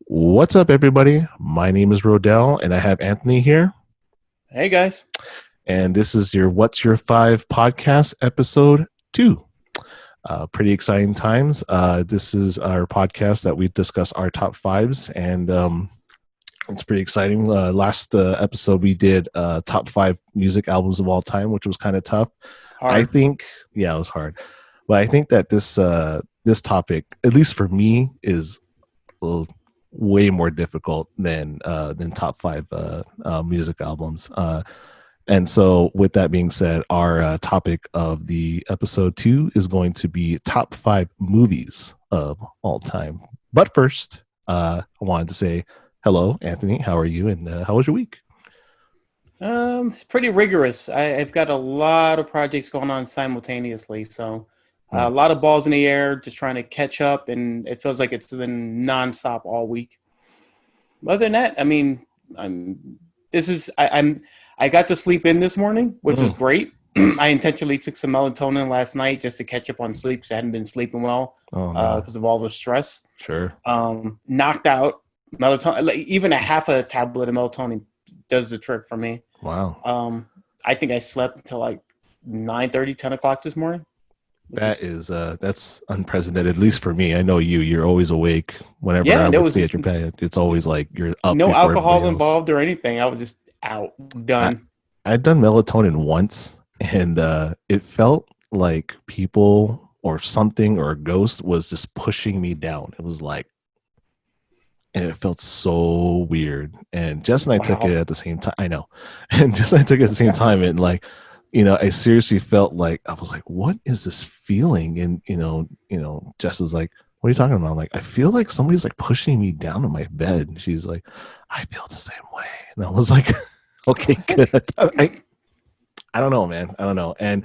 What's up, everybody? My name is Rodel, and I have Anthony here. Hey, guys. And this is your What's Your Five podcast, episode 2. Pretty exciting times. This is our podcast that we discuss our top fives, and it's pretty exciting. Last episode, we did top 5 music albums of all time, which was kind of tough. Hard. I think, it was hard. But I think that this topic, at least for me, is a little way more difficult than top 5 music albums. And so with that being said, our topic of the episode 2 is going to be top 5 movies of all time. But first, I wanted to say hello, Anthony. How are you? And how was your week? It's pretty rigorous. I've got a lot of projects going on simultaneously. So a lot of balls in the air, just trying to catch up. And it feels like it's been nonstop all week. Other than that, I mean, I got to sleep in this morning, which was great. I intentionally took some melatonin last night just to catch up on sleep because I hadn't been sleeping well because of all the stress. Sure. Knocked out. Melatonin, like, even a half a tablet of melatonin does the trick for me. Wow. I think I slept until like 9:30, 10 o'clock this morning. That's unprecedented, at least for me. I know you're always awake whenever I would stay at your bed. It's always like you're up. No alcohol involved or anything. I was just out, done. I'd done melatonin once, and it felt like people or something or a ghost was just pushing me down. It was like, and it felt so weird. And Jess and I took it at the same time. I know. And Jess and I took it at the same time. And like, I seriously felt like, I was like, what is this feeling? And, Jess was like, what are you talking about? I'm like, I feel like somebody's like pushing me down on my bed. And she's like, I feel the same way. And I was like, okay, good. I don't know, man. I don't know. And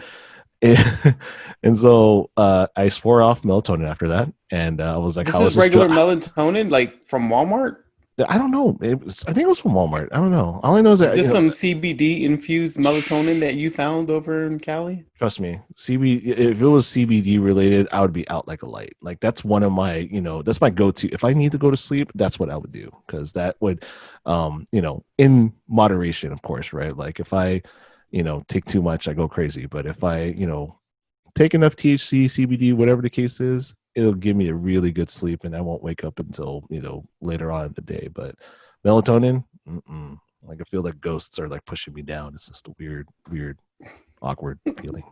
so I swore off melatonin after that, and I was like, "This is regular melatonin, like from Walmart." I don't know. I think it was from Walmart. I don't know. All I know is that is this some CBD infused melatonin that you found over in Cali? Trust me, CBD. If it was CBD related, I would be out like a light. Like that's one of my, that's my go-to. If I need to go to sleep, that's what I would do, because that would, in moderation, of course, right? Like if I take too much, I go crazy. But if I, take enough THC, CBD, whatever the case is, it'll give me a really good sleep, and I won't wake up until, later on in the day. But melatonin, like I feel like ghosts are like pushing me down. It's just a weird, awkward feeling.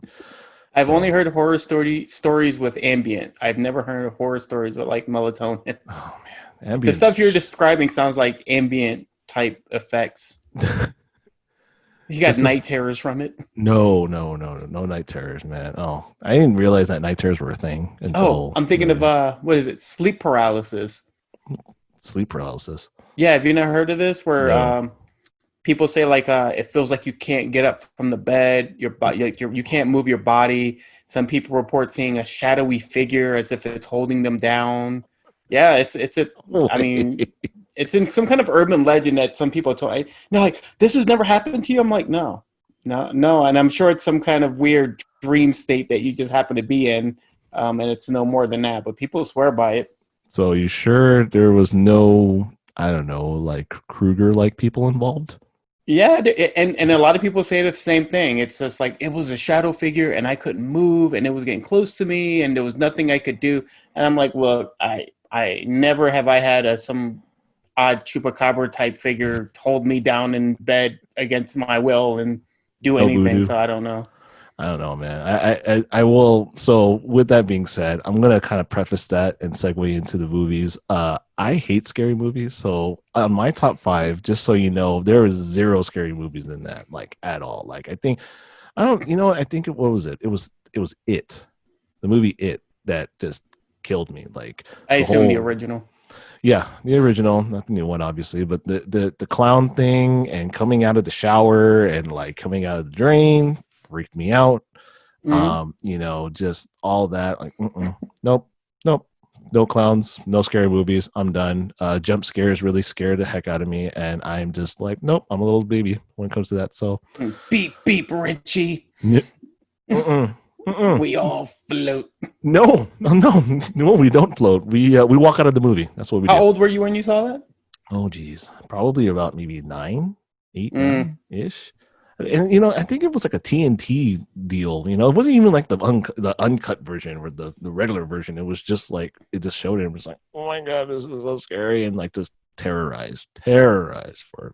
I've only heard horror stories with ambient. I've never heard horror stories with like melatonin. Oh man, the stuff you're describing sounds like ambient type effects. You got night terrors from it? No night terrors, man. Oh, I didn't realize that night terrors were a thing until. I'm thinking of what is it? Sleep paralysis. Sleep paralysis. Yeah, have you never heard of this? Where people say like it feels like you can't get up from the bed. Your body, like you can't move your body. Some people report seeing a shadowy figure as if it's holding them down. Yeah, I mean. It's in some kind of urban legend that some people told. They're like, "This has never happened to you." I'm like, no, and I'm sure it's some kind of weird dream state that you just happen to be in, and it's no more than that. But people swear by it. So you sure there was no, I don't know, like Kruger-like people involved? Yeah, and a lot of people say the same thing. It's just like it was a shadow figure, and I couldn't move, and it was getting close to me, and there was nothing I could do. And I'm like, look, I never have I had some odd chupacabra type figure hold me down in bed against my will and do anything. Voodoo. So I don't know. I don't know, man. I will. So with that being said, I'm going to kind of preface that and segue into the movies. I hate scary movies. So on my top 5, just so you know, there is 0 scary movies in that, like at all. Like I think what was it? It was It, the movie It, that just killed me. Like I assume the original. Yeah, the original, not the new one, obviously, but the clown thing and coming out of the shower and like coming out of the drain freaked me out. Just all that, like, nope, no clowns, no scary movies. I'm done. Jump scares really scared the heck out of me, and I'm just like, nope, I'm a little baby when it comes to that. So beep beep, Richie. We all float. No, we don't float. We walk out of the movie. That's what we do. How old were you when you saw that? Oh, geez, probably about maybe 9 ish. And you know, I think it was like a TNT deal. You know, it wasn't even like the uncut version or the regular version. It was just like it just showed it. It was like, oh my god, this is so scary, and like just terrorized for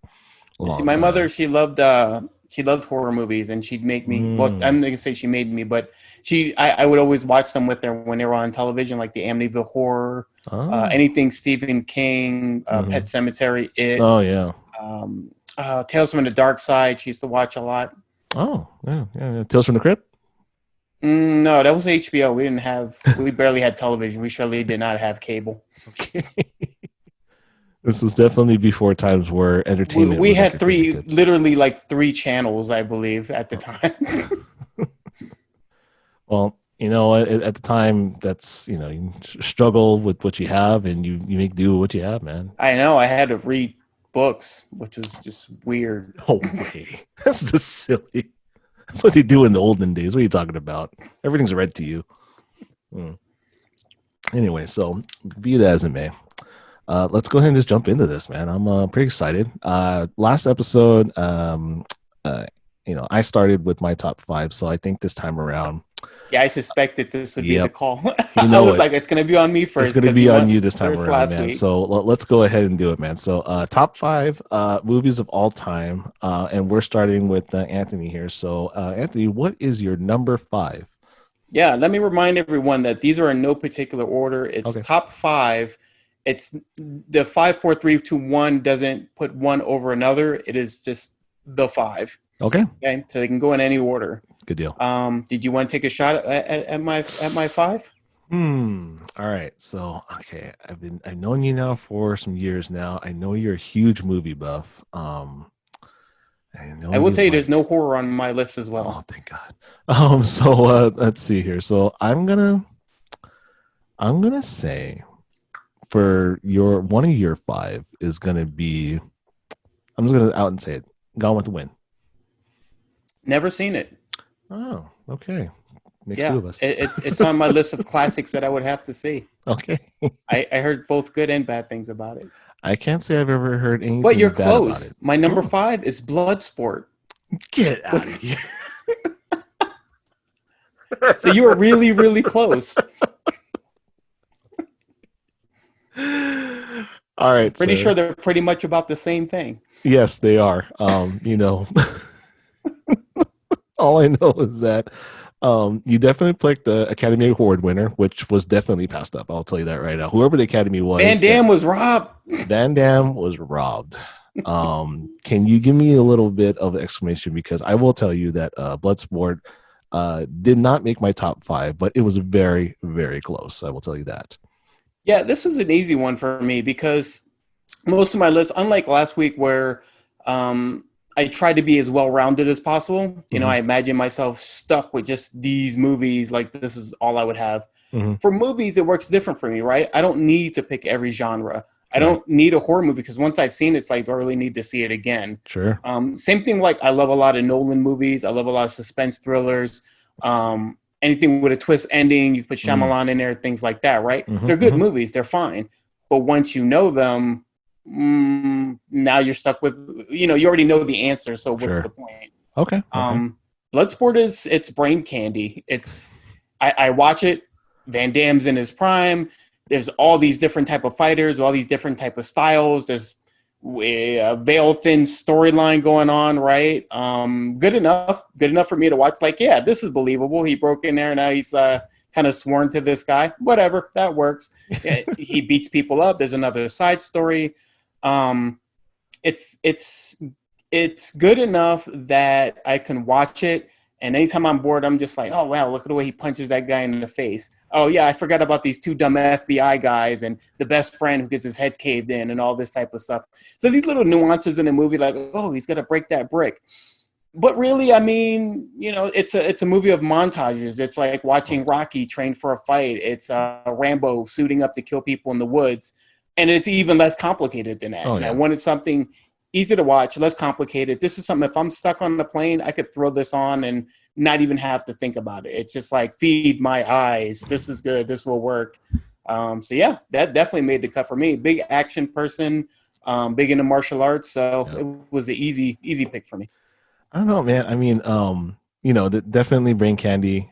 a long See, my time. mother, she loved horror movies, and she'd make me. Well, I'm not gonna say she made me, but I would always watch them with her when they were on television, like the Amityville Horror, anything Stephen King, Pet Cemetery, It. Oh yeah. Tales from the Dark Side. She used to watch a lot. Oh yeah. Tales from the Crypt. No, that was HBO. We barely had television. We surely did not have cable. Okay. This was definitely before times where entertainment. We had literally like three channels, I believe, at the time. Well, you know, at the time, that's, you know, you struggle with what you have, and you make do with what you have, man. I know. I had to read books, which was just weird. No way. That's just silly. That's what they do in the olden days. What are you talking about? Everything's read to you. Anyway, so be that as it may, let's go ahead and just jump into this, man. I'm pretty excited. Last episode, you know, I started with my top 5, so I think this time around. Yeah, I suspected this would be the call. You know, I was like, it's going to be on me first. It's going to be on you this time around, man. So let's go ahead and do it, man. So top 5 movies of all time, and we're starting with Anthony here. So Anthony, what is your number 5? Yeah, let me remind everyone that these are in no particular order. It's top 5. It's the 5, 4, 3, 2, 1 doesn't put one over another. It is just the 5. Okay. So they can go in any order. Good deal. Did you want to take a shot at my 5? All right. So I've known you now for some years now. I know you're a huge movie buff. I will tell you, there's no horror on my list as well. Oh, thank God. So let's see here. So I'm gonna say for one of your 5 is gonna be. I'm just gonna out and say it. Gone with the Wind. Never seen it. Oh, okay. Makes 2 of us. It's on my list of classics that I would have to see. Okay. I heard both good and bad things about it. I can't say I've ever heard anything. But you're close. My number 5 is Bloodsport. Get out of here. So you were really, really close. All right. Pretty sure they're pretty much about the same thing. Yes, they are. You know, all I know is that you definitely picked the Academy Award winner, which was definitely passed up. I'll tell you that right now. Whoever the Academy was, Van Damme was robbed. Van Damme was robbed. Can you give me a little bit of explanation? Because I will tell you that Bloodsport did not make my top 5, but it was very, very close. I will tell you that. Yeah, this was an easy one for me because most of my lists, unlike last week where I tried to be as well-rounded as possible. You know, I imagine myself stuck with just these movies, like this is all I would have. For movies, it works different for me, right? I don't need to pick every genre. I don't need a horror movie because once I've seen it, it's like I really need to see it again. Sure. Same thing, like I love a lot of Nolan movies. I love a lot of suspense thrillers. Anything with a twist ending, you put Shyamalan in there, things like that, right? They're good movies. They're fine. But once you know them, now you're stuck with, you know, you already know the answer. So what's the point? Okay. Bloodsport it's brain candy. I watch it. Van Damme's in his prime. There's all these different type of fighters, all these different type of styles. There's a veil thin storyline going on, right? Good enough for me to watch. Like, yeah, this is believable. He broke in there. Now he's kind of sworn to this guy. Whatever, that works. He beats people up. There's another side story. It's good enough that I can watch it. And anytime I'm bored, I'm just like, oh, wow, look at the way he punches that guy in the face. Oh, yeah, I forgot about these 2 dumb FBI guys and the best friend who gets his head caved in and all this type of stuff. So these little nuances in the movie, like, oh, he's going to break that brick. But really, I mean, you know, it's a movie of montages. It's like watching Rocky train for a fight. It's Rambo suiting up to kill people in the woods, and it's even less complicated than that. Oh And I yeah. wanted something easy to watch, less complicated. This is something, if I'm stuck on the plane, I could throw this on and not even have to think about it. It's just like, feed my eyes. This is good. This will work. So yeah, that definitely made the cut for me. Big action person, big into martial arts, so Yeah. it was an easy pick for me. I don't know, man. I mean, you know, definitely brain candy.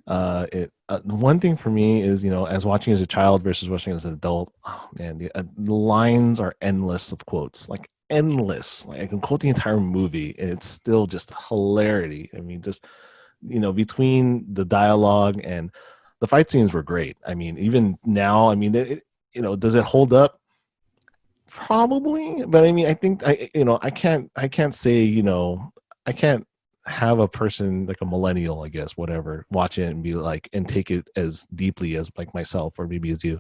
One thing for me is, you know, as watching as a child versus watching as an adult, oh man, the lines are endless of quotes, like endless. Like I can quote the entire movie, and it's still just hilarity. I mean, just you know, between the dialogue and the fight scenes were great. I mean, even now, I mean, you know, does it hold up? Probably, but I mean, I think you know, I can't say, you know, I can't have a person like a millennial, I guess, whatever, watch it and be like, and take it as deeply as like myself or maybe as you.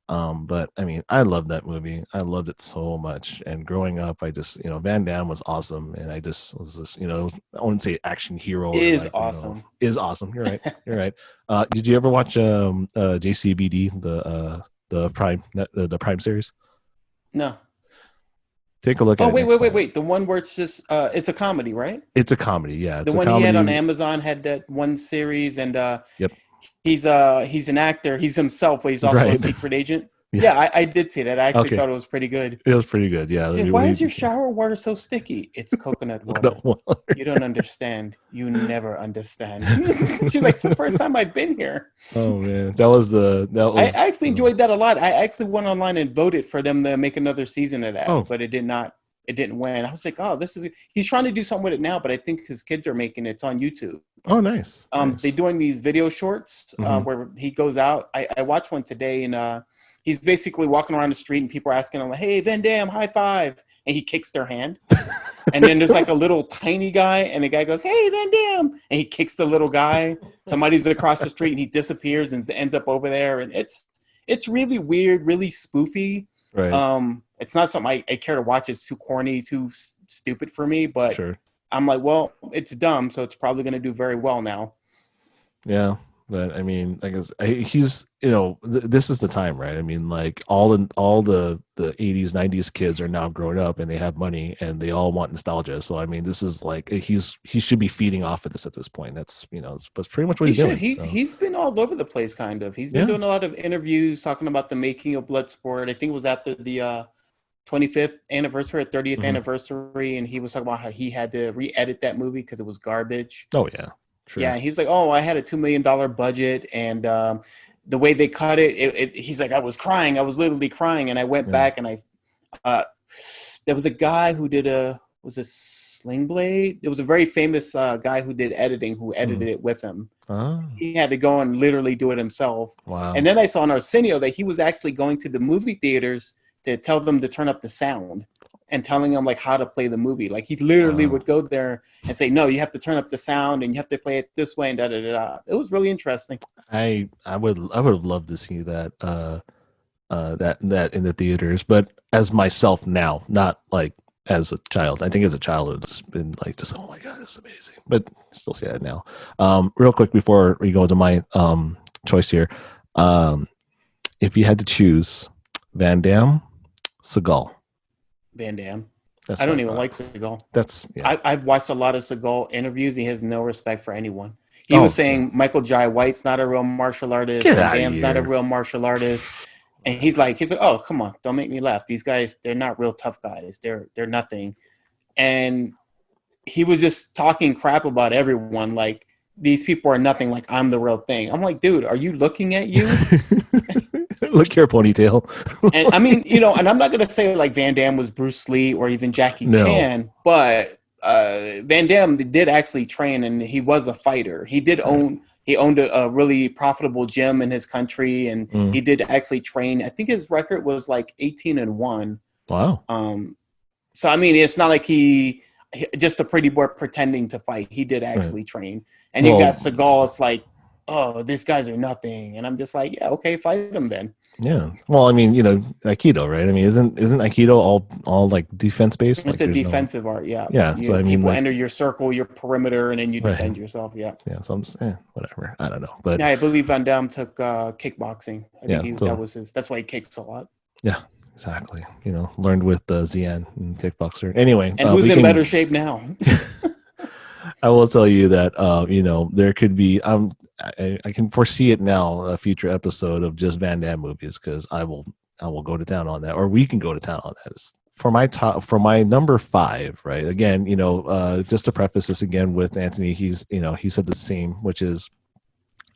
But I mean, I love that movie. I loved it so much. And growing up, I just, you know, Van Damme was awesome, and I just was this, you know, I wouldn't say action hero or Is like, you know, awesome. is awesome. You're right. You're right. Did you ever watch JCBD, the Prime the Prime series? No. Take a look at Oh, it next time. wait. The one where it's just it's a comedy, right? It's a comedy. Yeah, The it's a one he had on comedy. Amazon had that one series, and Yep. he's an actor. He's himself, but he's also a Right. secret agent. Yeah. Yeah, I did see that. I actually Okay. thought it was pretty good. It was pretty good. Yeah. She said, "Why is your shower water so sticky?" It's coconut Look at water. that. You don't understand. You never understand. She's like, "It's the first time I've been here." Oh man, that was I actually enjoyed that a lot. I actually went online and voted for them to make another season of that, oh but it did not. It didn't win. I was like, "Oh, this is." He's trying to do something with it now, but I think his kids are making it. It's on YouTube. oh nice They're nice. doing these video shorts Hmm. where he goes out. I watched one today, and he's basically walking around the street, and people are asking him, like, "Hey, Van Damme, high five!" And he kicks their hand. And then there's like a little tiny guy, and the guy goes, "Hey, Van Damme!" And he kicks the little guy. Somebody's across the street, and he disappears and ends up over there. And it's really weird, really spoofy. Right. It's not something I care to watch. It's too corny, too stupid for me. But Sure. I'm like, well, it's dumb, so it's probably going to do very well now. Yeah, but I mean, I guess he's, you know, this is the time, right? I mean, like all the 80s 90s kids are now grown up and they have money and they all want nostalgia. So I mean, this is like he should be feeding off of this at this point. That's, you know, that's pretty much what He he's should. doing. So He's been all over the place, kind of. He's been yeah. doing a lot of interviews talking about the making of Bloodsport. I think it was after the 25th anniversary or 30th Hmm. anniversary, and he was talking about how he had to re-edit that movie because it was garbage. Oh yeah, Yeah, sure. and he's like, "Oh, I had a $2 million budget, and the way they cut he's like, I was crying. I was literally crying, and I went Yeah. back and uh, there was a guy who did was a Sling Blade. It was a very famous guy who did editing, who edited Mm. it with him. Oh He had to go and literally do it himself. And wow. then I saw on Arsenio that he was actually going to the movie theaters to tell them to turn up the sound and telling them like how to play the movie. Like he literally Wow. would go there and say, "No, you have to turn up the sound and you have to play it this way," and da da da da. It was really interesting. I would have loved to see that that in the theaters, but as myself now, not like as a child. I think as a child it's been like just, oh my god, this is amazing. But still see that now. Real quick before we go to my choice here. Um if you had to choose Van Damme, Seagal. Van Damme. That's I what don't I even thought. like Seagal. That's yeah. I've watched a lot of Seagal interviews. He has no respect for anyone. He was Oh yeah. saying Michael Jai White's not a real martial artist. Get Van out of Damme's not a here. real martial artist. And he's like, "Oh, come on, don't make me laugh. These guys, they're not real tough guys. They're nothing." And he was just talking crap about everyone. Like these people are nothing. Like I'm the real thing. I'm like, dude, are you looking at you? Look here, ponytail. And I mean, you know, and I'm not gonna say like Van Damme was Bruce Lee or even Jackie No. Chan, but Van Damme did actually train and he was a fighter. Right. He owned a really profitable gym in his country, and Mm. he did actually train. I think his record was like 18-1. Wow. So I mean, it's not like he just a pretty boy pretending to fight. He did Right. actually train. And you got Well, Seagal. It's like, oh, these guys are nothing, and I'm just like, yeah, okay, fight them then. Yeah. Well, I mean, Aikido, right? I mean, isn't Aikido all like defense based? It's Like a there's no. defensive art, yeah. Yeah. So I mean, People like, enter your circle, your perimeter, and then you right. defend yourself. Yeah. Yeah. So I'm just whatever. I don't know, but Yeah, I believe Van Damme took kickboxing. I yeah. think that So was his. That's why he kicks a lot. yeah, exactly. Learned with Zian and kickboxer. Anyway, And who's we in can. better shape now? I will tell you that there could be I can foresee it now, a future episode of just Van Damme movies, because I will go to town on that, or we can go to town on that. For my number 5, right? Again, just to preface this again with Anthony, he said the same, which is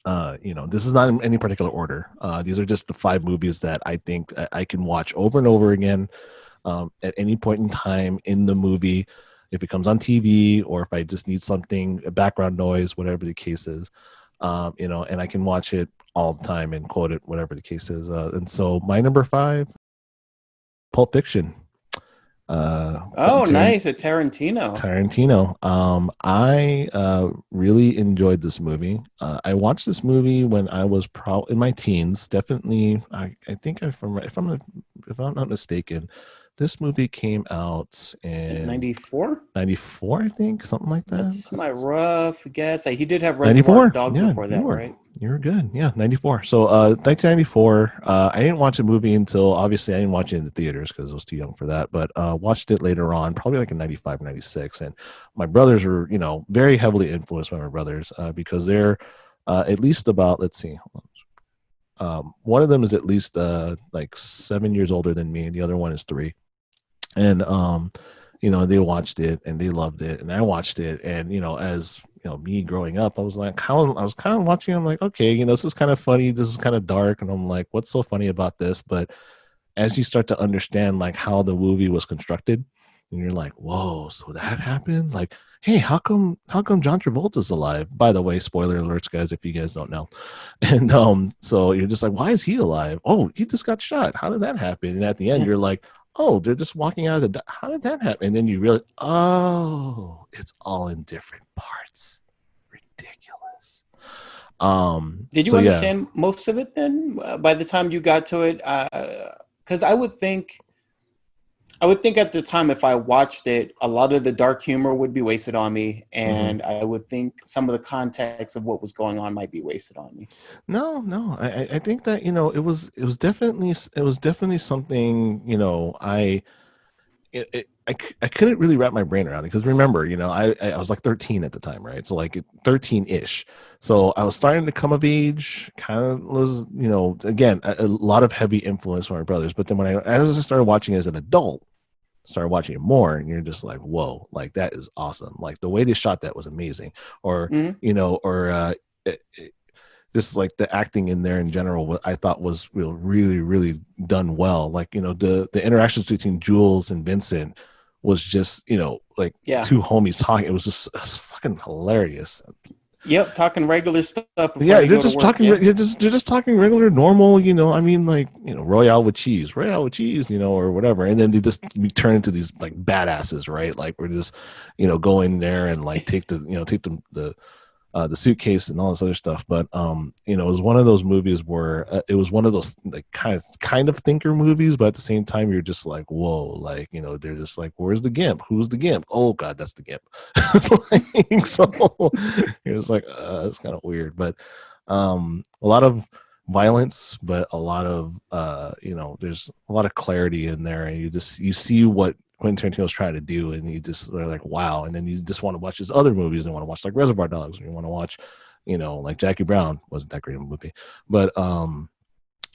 this is not in any particular order. These are just the 5 movies that I think I can watch over and over again at any point in time in the movie, if it comes on TV or if I just need something, a background noise, whatever the case is, and I can watch it all the time and quote it, whatever the case is. And so my number 5, Pulp Fiction. Oh, nice, a Tarantino. I really enjoyed this movie. I watched this movie when I was in my teens. Definitely, I think if I'm not mistaken, this movie came out in 94. 94, I think, something like that. That's my rough guess. He did have Reservoir 94. Dogs Yeah, before that, right? You're good. Yeah, 94. So 1994, I didn't watch the movie until, obviously I didn't watch it in the theaters because I was too young for that, but watched it later on, probably like in 95, 96. And my brothers were, very heavily influenced by my brothers because they're at least about, let's see, one of them is at least like 7 years older than me, and the other one is 3. And they watched it and they loved it, and I watched it, and as me growing up, I was kind of watching. I'm like, okay, this is kind of funny, this is kind of dark, and I'm like, what's so funny about this? But as you start to understand like how the movie was constructed, and you're like, whoa, so that happened? Like, hey, how come John Travolta's alive? By the way, spoiler alerts, guys, if you guys don't know. And so you're just like, why is he alive? Oh, he just got shot. How did that happen? And at the end, you're like, oh, they're just walking out of the. How did that happen? And then you realize, oh, it's all in different parts. Ridiculous. Did you understand most of it then? By the time you got to it, because I would think at the time, if I watched it, a lot of the dark humor would be wasted on me, and I would think some of the context of what was going on might be wasted on me. No, I think that it was definitely something I couldn't really wrap my brain around it, because remember, I was like 13 at the time, right? So like 13-ish. So I was starting to come of age, kind of was, again, a lot of heavy influence from my brothers. But then as I started watching it as an adult, started watching it more, and you're just like, whoa, like that is awesome. Like the way they shot that was amazing. Or, just like the acting in there in general, what I thought was really, really done well. Like, the interactions between Jules and Vincent was just, like two homies talking. It was just fucking hilarious. Yep, talking regular stuff. Yeah, they're just talking. They're just talking regular, normal. I mean, like Royale with cheese, or whatever. And then we turn into these like badasses, right? Like we're just, go in there and like take the suitcase and all this other stuff. But it was one of those movies where it was one of those like kind of thinker movies, but at the same time you're just like, whoa, like they're just like, where's the gimp? Who's the gimp? Oh god, that's the gimp. So it was like it's kind of weird, but a lot of violence, but a lot of there's a lot of clarity in there, and you see what Quentin Tarantino's trying to do, and you just are like, wow. And then you just want to watch his other movies, and want to watch like Reservoir Dogs, and you want to watch, like Jackie Brown. Wasn't that great of a movie, but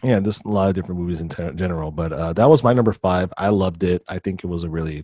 yeah, just a lot of different movies in general. But that was my number 5. I loved it. I think it was a really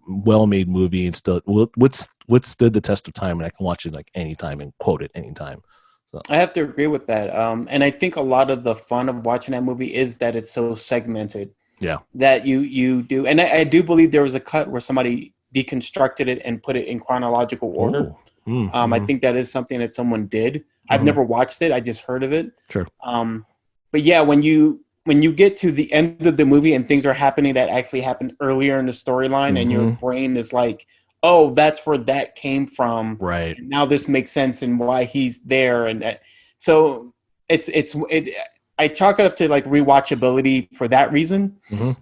well-made movie, and still withstood the test of time, and I can watch it like anytime and quote it anytime. So. I have to agree with that. And I think a lot of the fun of watching that movie is that it's so segmented. Yeah. That you do. And I do believe there was a cut where somebody deconstructed it and put it in chronological order. I think that is something that someone did. I've never watched it. I just heard of it. Sure. But yeah, when you get to the end of the movie and things are happening that actually happened earlier in the storyline, and your brain is like, oh, that's where that came from. Right. And now this makes sense and why he's there. And so I chalk it up to like rewatchability for that reason.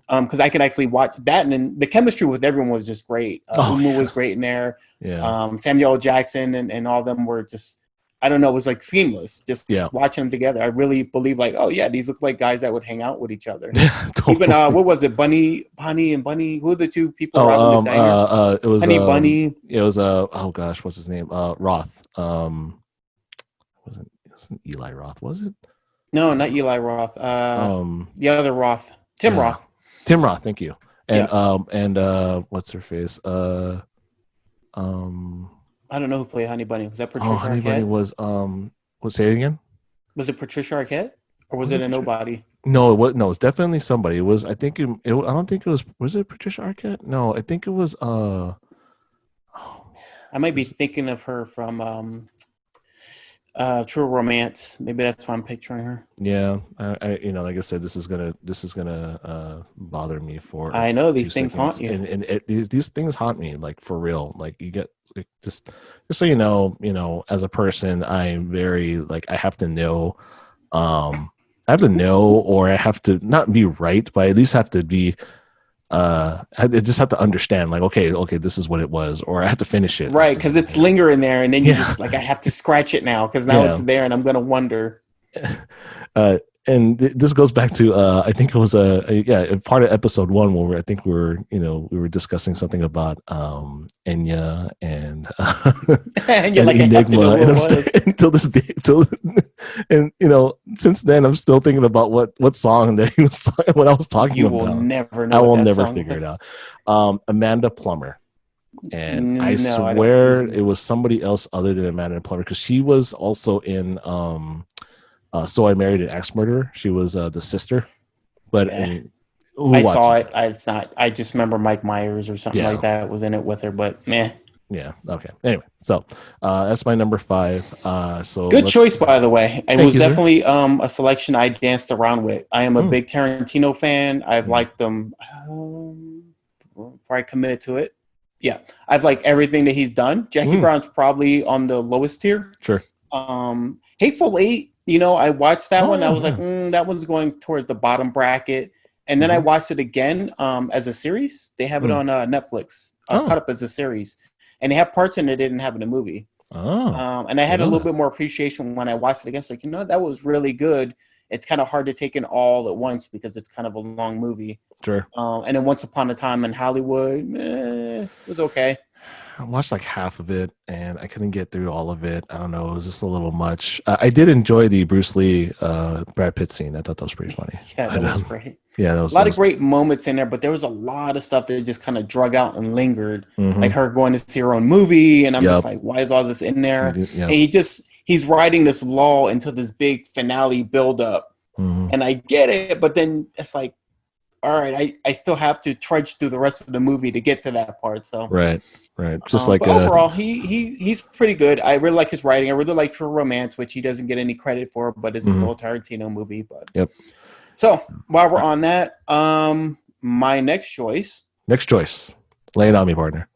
Because I could actually watch that, and then the chemistry with everyone was just great. Uma was great in there. Yeah. Samuel L. Jackson and all of them were just, I don't know, it was like seamless. Just watching them together. I really believe like, oh yeah, these look like guys that would hang out with each other. Totally. Even what was it, Bonnie and Bunny? Who are the two people robbing the diner? It was Honey Bunny. It was oh gosh, what's his name? Roth. It wasn't Eli Roth, was it? No, not Eli Roth. The other Roth, Tim Roth. Tim Roth, thank you. And what's her face? I don't know who played Honey Bunny. Was that Patricia Arquette? Honey Bunny was say it again? Was it Patricia Arquette? Or was it a nobody? No, it was it's definitely somebody. It was, I think I don't think it was it Patricia Arquette? No, I think it was I might be thinking of her from True Romance. Maybe that's why I'm picturing her. Yeah, I like I said, this is gonna bother me for. I know these things haunt you, and these things haunt me, like for real. Like you get like, just so you know, as a person, I'm very like I have to know, or I have to not be right, but I at least have to be. I just have to understand, like, okay, this is what it was, or I have to finish it, right? Because it's lingering there, and then you just like I have to scratch it now because now it's there, and I'm gonna wonder. And this goes back to I think it was part of episode 1 where I think we were discussing something about Enya and and you're like, Enigma, and I'm until this day, and since then I'm still thinking about what song that he was talking, what I was talking about. You will never know. I will never figure it out. Amanda Plummer. And I swear it was somebody else other than Amanda Plummer, because she was also in So I Married an Axe Murderer. She was the sister, but I saw it. I just remember Mike Myers or something like that was in it with her, but meh. Yeah. Okay. Anyway, so that's my number 5. So good choice, by the way. It was definitely a selection I danced around with. I am a big Tarantino fan. I've liked them before I committed to it. Yeah, I've liked everything that he's done. Jackie Brown's probably on the lowest tier. Sure. Hateful Eight. I watched that one. I was like, that one's going towards the bottom bracket. And then I watched it again as a series. They have it on Netflix, cut up as a series. And they have parts in it they didn't have in the movie. And I had a little bit more appreciation when I watched it again. So, that was really good. It's kind of hard to take in all at once because it's kind of a long movie. Sure. And then Once Upon a Time in Hollywood, it was okay. I watched like half of it and I couldn't get through all of it. I don't know. It was just a little much. I did enjoy the Bruce Lee, Brad Pitt scene. I thought that was pretty funny. Yeah, that was great. Yeah, that was a lot of great moments in there, but there was a lot of stuff that just kind of drug out and lingered. Like her going to see her own movie. And I'm just like, why is all this in there? And he's writing this lull into this big finale buildup. And I get it, but then it's like, all right, I still have to trudge through the rest of the movie to get to that part. So right. Just like but overall, he's pretty good. I really like his writing. I really like True Romance, which he doesn't get any credit for, but it's a full Tarantino movie. But so while we're on that, my next choice, lay it on me, partner.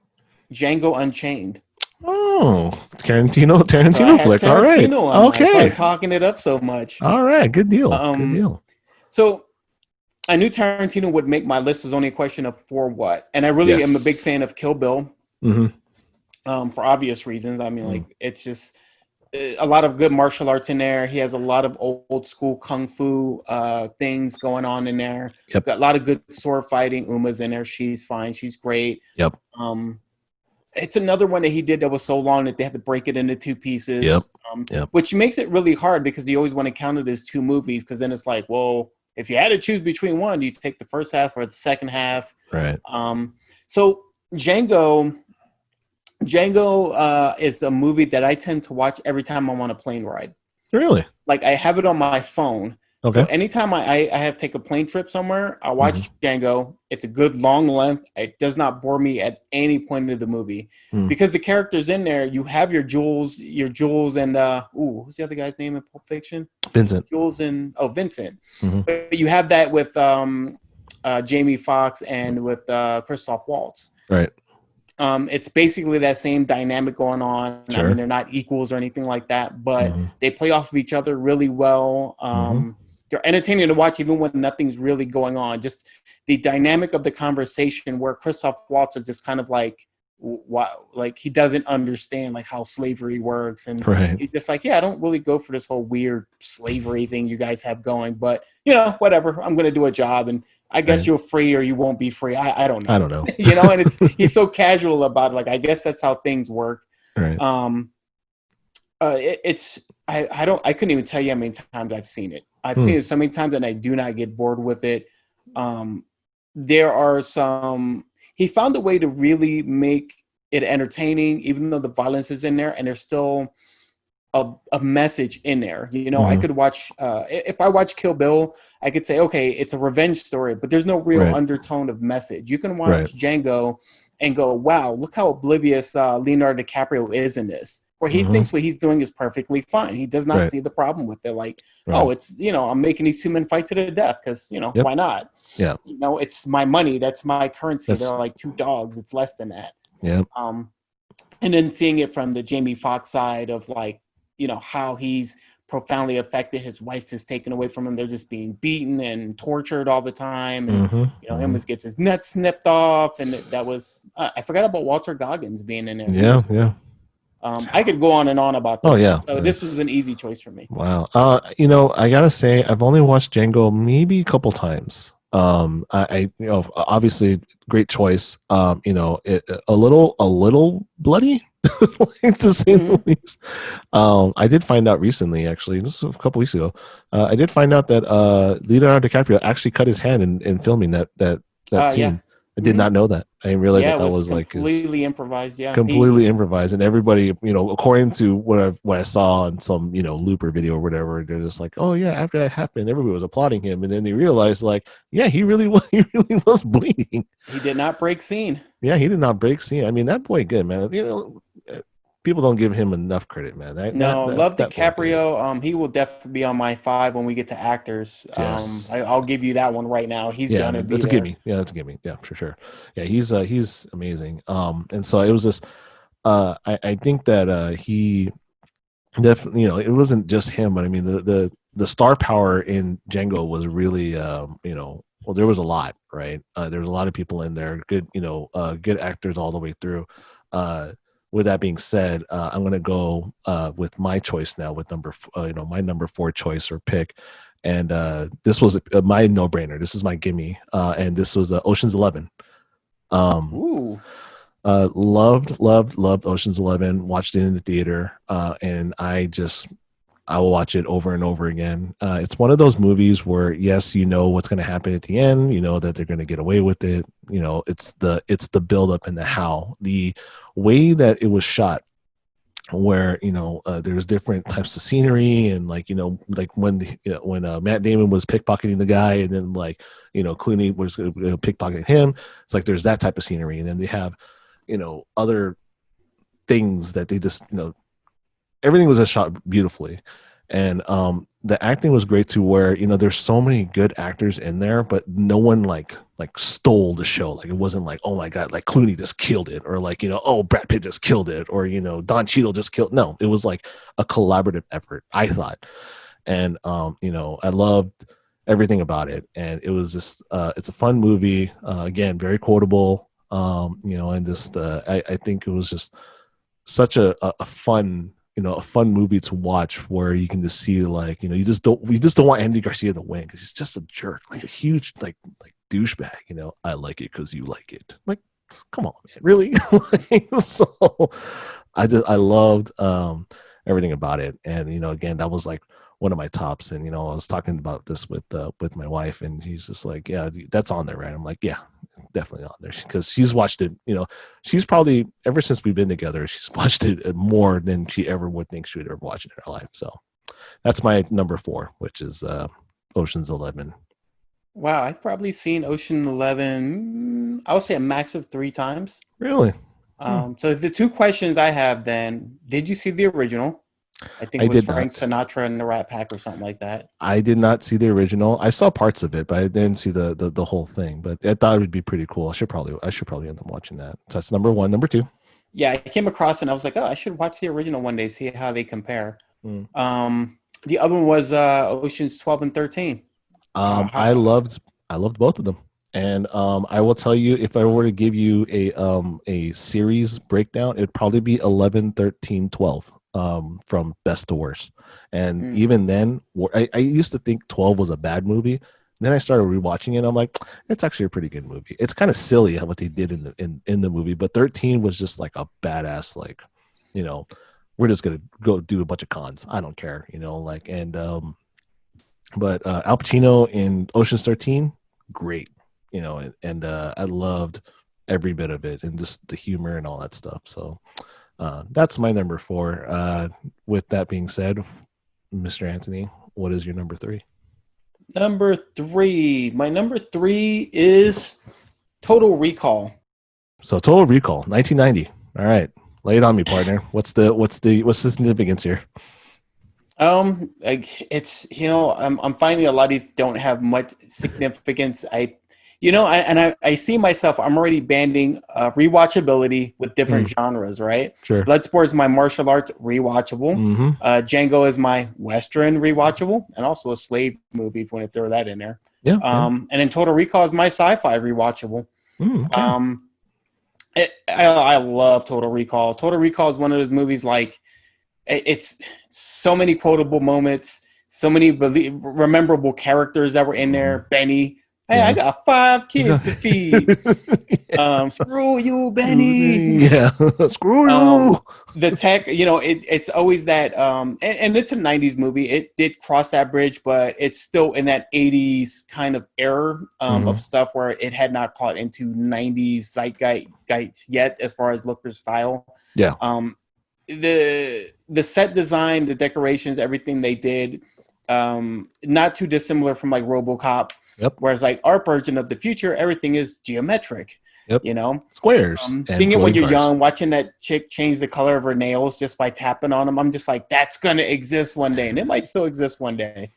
Django Unchained. Oh, Tarantino flick. All right, okay. Talking it up so much. All right, good deal. Good deal. So I knew Tarantino would make my list. Is only a question of for what, and I really am a big fan of Kill Bill. For obvious reasons. I mean, like it's just a lot of good martial arts in there. He has a lot of old school kung fu things going on in there. Got a lot of good sword fighting. Uma's in there. She's fine. She's great. It's another one that he did that was so long that they had to break it into 2 pieces. Which makes it really hard because you always want to count it as 2 movies because then it's like, well, if you had to choose between one, you take the first half or the second half. Right. So Django is a movie that I tend to watch every time I'm on a plane ride. Really? Like I have it on my phone. Okay. So anytime I have to take a plane trip somewhere, I watch Django. It's a good long length. It does not bore me at any point of the movie because the characters in there, you have your Jules and who's the other guy's name in Pulp Fiction? Vincent. Vincent. But you have that with Jamie Foxx and with Christoph Waltz. Right. It's basically that same dynamic going on. I mean, Sure. they're not equals or anything like that, but Mm-hmm. they play off of each other really well. Mm-hmm. They're entertaining to watch even when nothing's really going on. Just the dynamic of the conversation where Christoph Waltz is just kind of like, like he doesn't understand like how slavery works, and Right. he's just like, yeah, I don't really go for this whole weird slavery thing you guys have going, but whatever, I'm gonna do a job, and I guess Right. you're free or you won't be free. I don't I know. don't know. And he's so casual about it. Like, I guess that's how things work. Right. Um, it's I couldn't even tell you how many times I've seen it. I've Hmm. seen it so many times and I do not get bored with it. Um, there are some. He found a way to really make it entertaining, even though the violence is in there, and there's still a message in there. I Mm-hmm. could watch if I watch Kill Bill, I could say, okay, it's a revenge story, but there's no real Right. undertone of message. You can Right. watch Django and go, wow, look how oblivious Leonardo DiCaprio is in this, where he Mm-hmm. thinks what he's doing is perfectly fine. He does not Right. see the problem with it. Like, oh, Right. it's, I'm making these two men fight to the death because, Yep. why not? Yeah. It's my money. That's my currency. They're That's like two dogs. It's less than that. yeah. Um, and then seeing it from the Jamie Foxx side of like, how he's profoundly affected. His wife is taken away from him. They're just being beaten and tortured all the time. And, Mm-hmm. him Mm-hmm. gets his nuts snipped off. And that was, I forgot about Walter Goggins being in there. He Yeah. was great. Yeah. I could go on and on about Oh this one. yeah. So Yeah. this was an easy choice for me. Wow. I gotta say, I've only watched Django maybe a couple times. Obviously, great choice. A little bloody, like, to say the Mm-hmm. least. I did find out recently, actually, just a couple weeks ago. I did find out that Leonardo DiCaprio actually cut his hand in filming that Yeah. scene. I did Mm-hmm. not know that. I didn't realize Yeah, that it that was was like his completely improvised. Yeah. completely improvised, and everybody, according to what I saw on some, looper video or whatever, they're just like, oh yeah, after that happened, everybody was applauding him, and then they realized, like, yeah, he really was he really was bleeding. He did not break scene. Yeah, he did not break scene. I mean, that boy good, man. People don't give him enough credit, man. that that No, that, love that boy good. DiCaprio. He will definitely be on my 5 when we get to actors. Yes. I'll give you that one right now. He's Yeah, gonna be that's a there. gimme. Yeah, that's a gimme. Yeah, for sure. Yeah, he's amazing. And so it was this. I think that he definitely, it wasn't just him, but I mean the star power in Django was really, well, there was a lot, right? There was a lot of people in there, good, good actors all the way through. With that being said, I'm gonna go with my choice now, with my number 4 choice or pick, and this was my no brainer. This is my gimme, and this was Ocean's 11. Um, Ooh. loved Ocean's 11. Watched it in the theater, and I will watch it over and over again. It's one of those movies where, yes, you know what's going to happen at the end. You know that they're going to get away with it. It's the build up and the how, the way that it was shot, where there's different types of scenery, and like when Matt Damon was pickpocketing the guy, and then Clooney was pickpocketing him. It's like there's that type of scenery, and then they have other things that they just everything was just shot beautifully, and the acting was great too, where there's so many good actors in there, but no one like stole the show. Like, it wasn't like, oh my god, like Clooney just killed it, or like oh, Brad Pitt just killed it, or Don Cheadle just killed. No, it was like a collaborative effort, I thought. And I loved everything about it, and it was just it's a fun movie, again, very quotable, and just I think it was just such a fun a fun movie to watch, where you can just see, like, you just don't want Andy Garcia to win, because he's just a jerk, like a huge like douchebag. I like it because you like it. Like, come on, man, really? So I loved everything about it, and again, that was like one of my tops. And I was talking about this with my wife, and he's just like, yeah, that's on there, right? I'm like, yeah, definitely on there, because she's watched it. She's probably, ever since we've been together, she's watched it more than she ever would think she would ever watch it in her life. So that's my number 4, which is Ocean's 11. Wow, I've probably seen Ocean 11, I would say a max of 3 times. Really? Hmm. So the 2 questions I have then, did you see the original? I think I it was did Frank not. Sinatra and the Rat Pack or something like that. I did not see the original. I saw parts of it, but I didn't see the whole thing. But I thought it would be pretty cool. I should probably end up watching that. So that's number one. Number two. Yeah, I came across and I was like, oh, I should watch the original one day, see how they compare. Mm. The other one was Oceans 12 and 13. I loved both of them, and I will tell you, if I were to give you a series breakdown, it'd probably be 11, 13, 12, from best to worst. And Mm. even then, I used to think 12 was a bad movie. Then I started rewatching it. And I'm like, it's actually a pretty good movie. It's kind of silly how what they did in the movie, but 13 was just like a badass, like, you know, we're just gonna go do a bunch of cons. I don't care, like. And but Al Pacino in Ocean's 13, great, and I loved every bit of it and just the humor and all that stuff. So that's my number four. With that being said, Mr. Anthony, what is your number three? Number three. My number three is Total Recall. So Total Recall, 1990. All right, lay it on me, partner. What's the significance here? It's I'm finding a lot of these don't have much significance. I see myself. I'm already banding rewatchability with different genres, right? Sure. Bloodsport is my martial arts rewatchable. Mm-hmm. Django is my Western rewatchable, and also a slave movie if you want to throw that in there. Yeah. And then Total Recall is my sci-fi rewatchable. Okay. I love Total Recall. Total Recall is one of those movies like it's so many quotable moments, so many rememberable characters that were in there. Benny, hey, I got 5 kids to feed. Screw you, Benny. Yeah, screw you. The tech, it's always that, and it's a 90s movie. It did cross that bridge, but it's still in that 80s kind of era of stuff where it had not caught into 90s zeitgeist yet as far as look or style. Yeah. The set design, the decorations, everything they did, not too dissimilar from like RoboCop. Yep. Whereas like our version of the future, everything is geometric. Yep. Squares. Seeing it when you're cars. young, watching that chick change the color of her nails just by tapping on them, I'm just like, that's gonna exist one day, and it might still exist one day.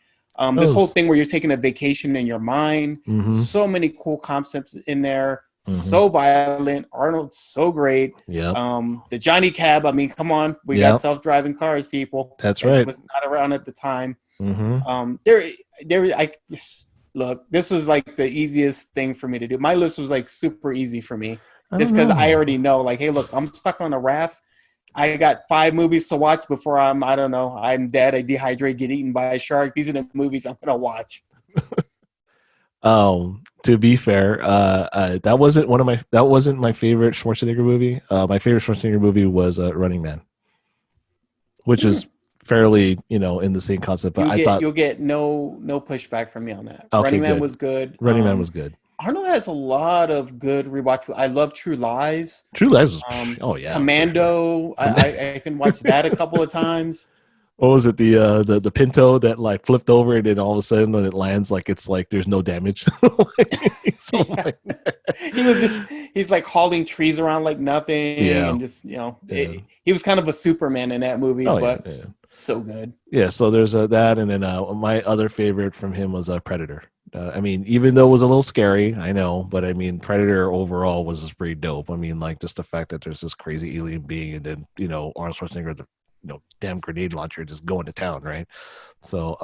This whole thing where you're taking a vacation in your mind, so many cool concepts in there. So violent. Arnold's so great. Yeah. The Johnny Cab. I mean, come on, we got self-driving cars, people. That's right. It was not around at the time. Look, this was like the easiest thing for me to do. My list was like super easy for me, just because I already know. Like, hey, look, I'm stuck on a raft. I got 5 movies to watch before I'm dead. I dehydrate, get eaten by a shark. These are the movies I'm gonna watch. To be fair, that wasn't my favorite Schwarzenegger movie. My favorite Schwarzenegger movie was Running Man, which is fairly, in the same concept. But you'll get no pushback from me on that. Okay, Running Man was good. Running Man was good. Arnold has a lot of good rewatch. I love True Lies. True Lies was Commando. Sure. I can watch that a couple of times. What was it? The Pinto that like flipped over and then all of a sudden when it lands, like it's like there's no damage. He's like hauling trees around like nothing. Yeah. And just he was kind of a Superman in that movie, so good. Yeah. So there's that, and then my other favorite from him was Predator. I mean, even though it was a little scary, I know, but I mean, Predator overall was just pretty dope. I mean, like just the fact that there's this crazy alien being, and then Arnold Schwarzenegger, damn grenade launcher just going to town, right? So,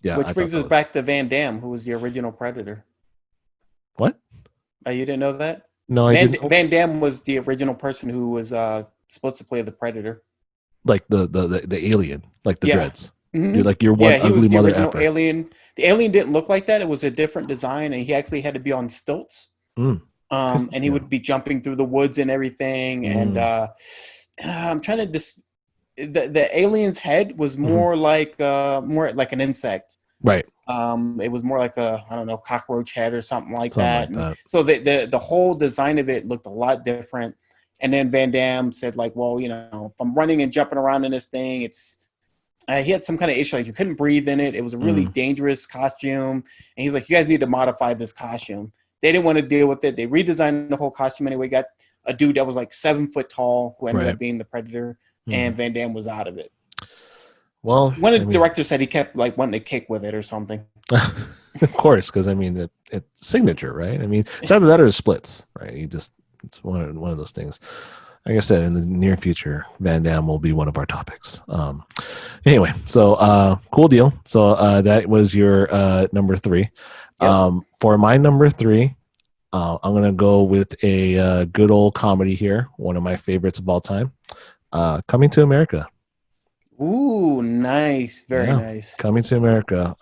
Which brings us back to Van Damme, who was the original Predator. What? You didn't know that? No, I didn't. Van Damme was the original person who was supposed to play the Predator. Like the alien, like the dreads. You're like your one ugly mother effer. Alien. The alien didn't look like that. It was a different design, and he actually had to be on stilts. And he would be jumping through the woods and everything. And I'm trying to the alien's head was more like an insect. Right. It was more like a cockroach head or something like that. So the whole design of it looked a lot different. And then Van Damme said like, well, if I'm running and jumping around in this thing, he had some kind of issue, like you couldn't breathe in it. It was a really dangerous costume. And he's like, you guys need to modify this costume. They didn't want to deal with it. They redesigned the whole costume anyway. Got a dude that was like 7 foot tall who ended up being the Predator, and Van Damme was out of it. Well, One I of the mean, directors said he kept like wanting to kick with it or something. of course, because I mean, it's signature, right? I mean, it's either that or it splits, right? It's one of those things. Like I said, in the near future, Van Damme will be one of our topics. Anyway, so cool deal. So that was your number three. Yep. For my number three, I'm gonna go with a good old comedy here. One of my favorites of all time. Coming to America. Ooh, nice. Very Yeah, nice. Coming to America.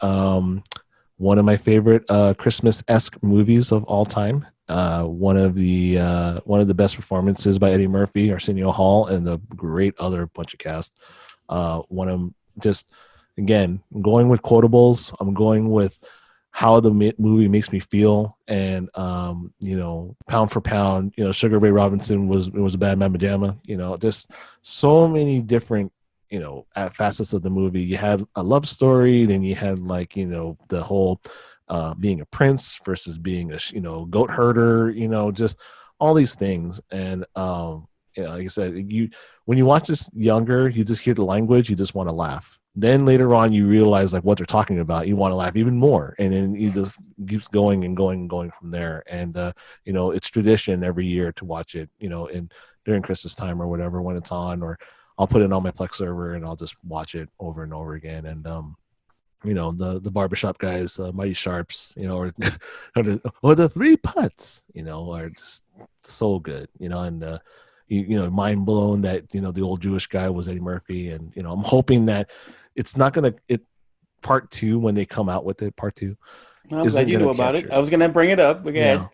One of my favorite Christmas-esque movies of all time. One of the best performances by Eddie Murphy, Arsenio Hall, and a great other bunch of cast. One of them, just again, I'm going with quotables. I'm going with how the movie makes me feel, and pound for pound, Sugar Ray Robinson was a bad mamma jamma. Just so many different at facets of the movie. You had a love story, then you had like the whole being a prince versus being a goat herder, just all these things. And like I said, when you watch this younger, you just hear the language, you just want to laugh. Then later on, you realize like what they're talking about. You want to laugh even more, and then you just keeps going and going and going from there. And it's tradition every year to watch it. In during Christmas time or whatever when it's on, or I'll put it on my Plex server and I'll just watch it over and over again. And the barbershop guys, Mighty Sharps, or the three putts, are just so good, and mind blown that the old Jewish guy was Eddie Murphy, and I'm hoping that it's not gonna part two when they come out with it. Part two I'm isn't glad you gonna knew about it. capture. I was gonna bring it up. Go Yeah, ahead.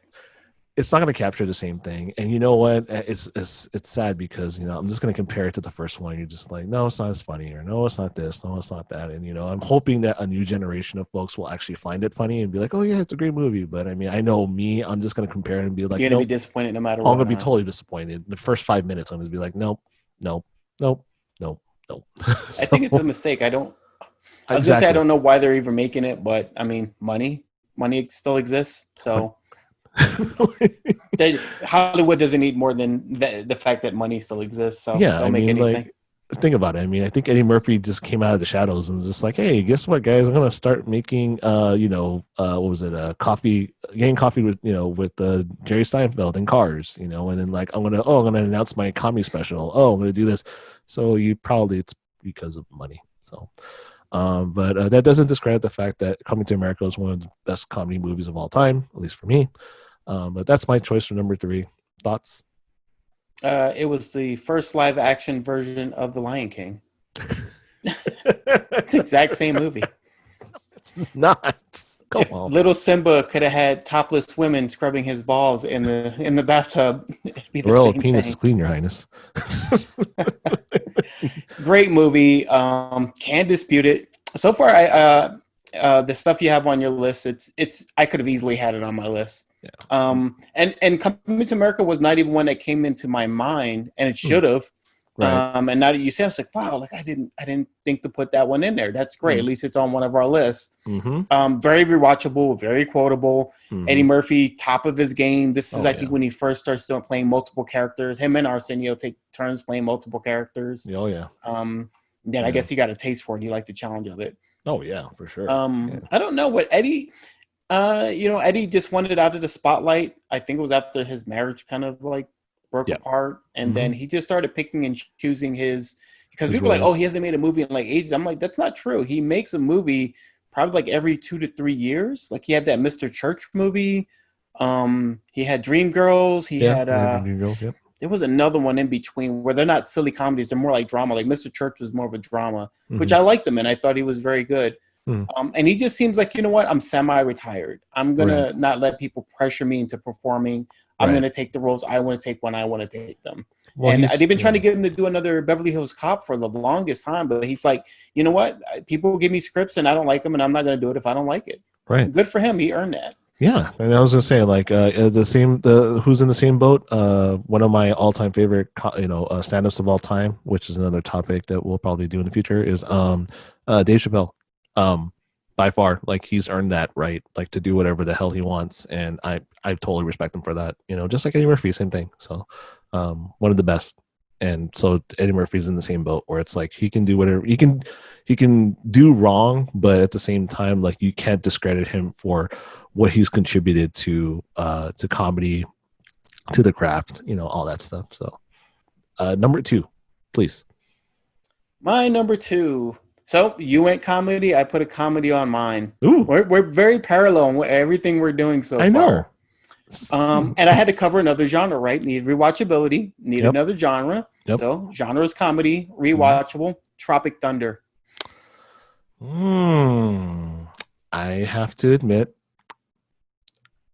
it's not going to capture the same thing. And you know what? It's sad because I'm just going to compare it to the first one. You're just like, no, it's not as funny, or no, it's not this, no, it's not that. And I'm hoping that a new generation of folks will actually find it funny and be like, oh yeah, it's a great movie. But I mean, I know me, I'm just going to compare it and be like, You're gonna be nope. disappointed no matter I'm going to what, be huh? totally disappointed. The first 5 minutes, I'm going to be like, nope, nope, nope, nope, nope. I think it's a So mistake. I was gonna say I exactly. don't know why they're even making it, but I mean, money still exists. So Hollywood doesn't need more than the fact that money still exists. So Yeah, they'll I make mean, anything. like, think about it. I mean, I think Eddie Murphy just came out of the shadows and was just like, "Hey, guess what, guys? I'm gonna start making, what was it, getting coffee with, with Jerry Steinfeld and Cars, and then like, I'm gonna announce my comedy special. Oh, I'm gonna do this. So it's because of money. So, but that doesn't discredit the fact that Coming to America is one of the best comedy movies of all time, at least for me. But that's my choice for number three. Thoughts? It was the first live action version of The Lion King. It's the exact same movie. It's not. Come If on. little Simba could have had topless women scrubbing his balls in the bathtub, it'd be the Royal same penis is thing. clean, Your Highness. Great movie. Can't dispute it. So far, the stuff you have on your list, it's I could have easily had it on my list. Yeah. And Coming to America was not even one that came into my mind, and it should have. Right. And now that you say, I was like, wow, like I didn't think to put that one in there. That's great. At least it's on one of our lists. Mm-hmm. Very rewatchable, very quotable. Mm-hmm. Eddie Murphy, top of his game. This is, I think, Yeah. when he first starts playing multiple characters. Him and Arsenio take turns playing multiple characters. Oh yeah. Then I guess he got a taste for it. He liked the challenge of it. Oh yeah, for sure. I don't know what Eddie. Eddie just wanted out of the spotlight. I think it was after his marriage kind of like broke apart, and then he just started picking and choosing because people are like, oh, he hasn't made a movie in like ages. I'm like, that's not true. He makes a movie probably like every 2 to 3 years. Like he had that Mr. Church movie. He had Dreamgirls. He had Dreamgirls, yep. There was another one in between where they're not silly comedies. They're more like drama. Like Mr. Church was more of a drama, which I liked him, and I thought he was very good. And he just seems like, you know what? I'm semi-retired. I'm going to not let people pressure me into performing. I'm going to take the roles I want to take when I want to take them. Well, and they've been trying to get him to do another Beverly Hills Cop for the longest time, but he's like, you know what? People give me scripts and I don't like them, and I'm not going to do it if I don't like it. Right. Good for him. He earned that. Yeah, and I was gonna say like who's in the same boat. One of my all-time favorite stand-ups of all time, which is another topic that we'll probably do in the future, is Dave Chappelle. By far, like he's earned that right, like to do whatever the hell he wants, and I totally respect him for that. Just like Eddie Murphy, same thing. So one of the best, and so Eddie Murphy's in the same boat where it's like he can do whatever he can do wrong, but at the same time, like you can't discredit him for what he's contributed to comedy, to the craft, all that stuff. So number 2, please. My number 2. So you went comedy. I put a comedy on mine. Ooh, we're very parallel in everything we're doing so I far. know. And I had to cover another genre, right? Need rewatchability. Need Yep. another genre. Yep. So genre is comedy, rewatchable. Tropic Thunder. I have to admit,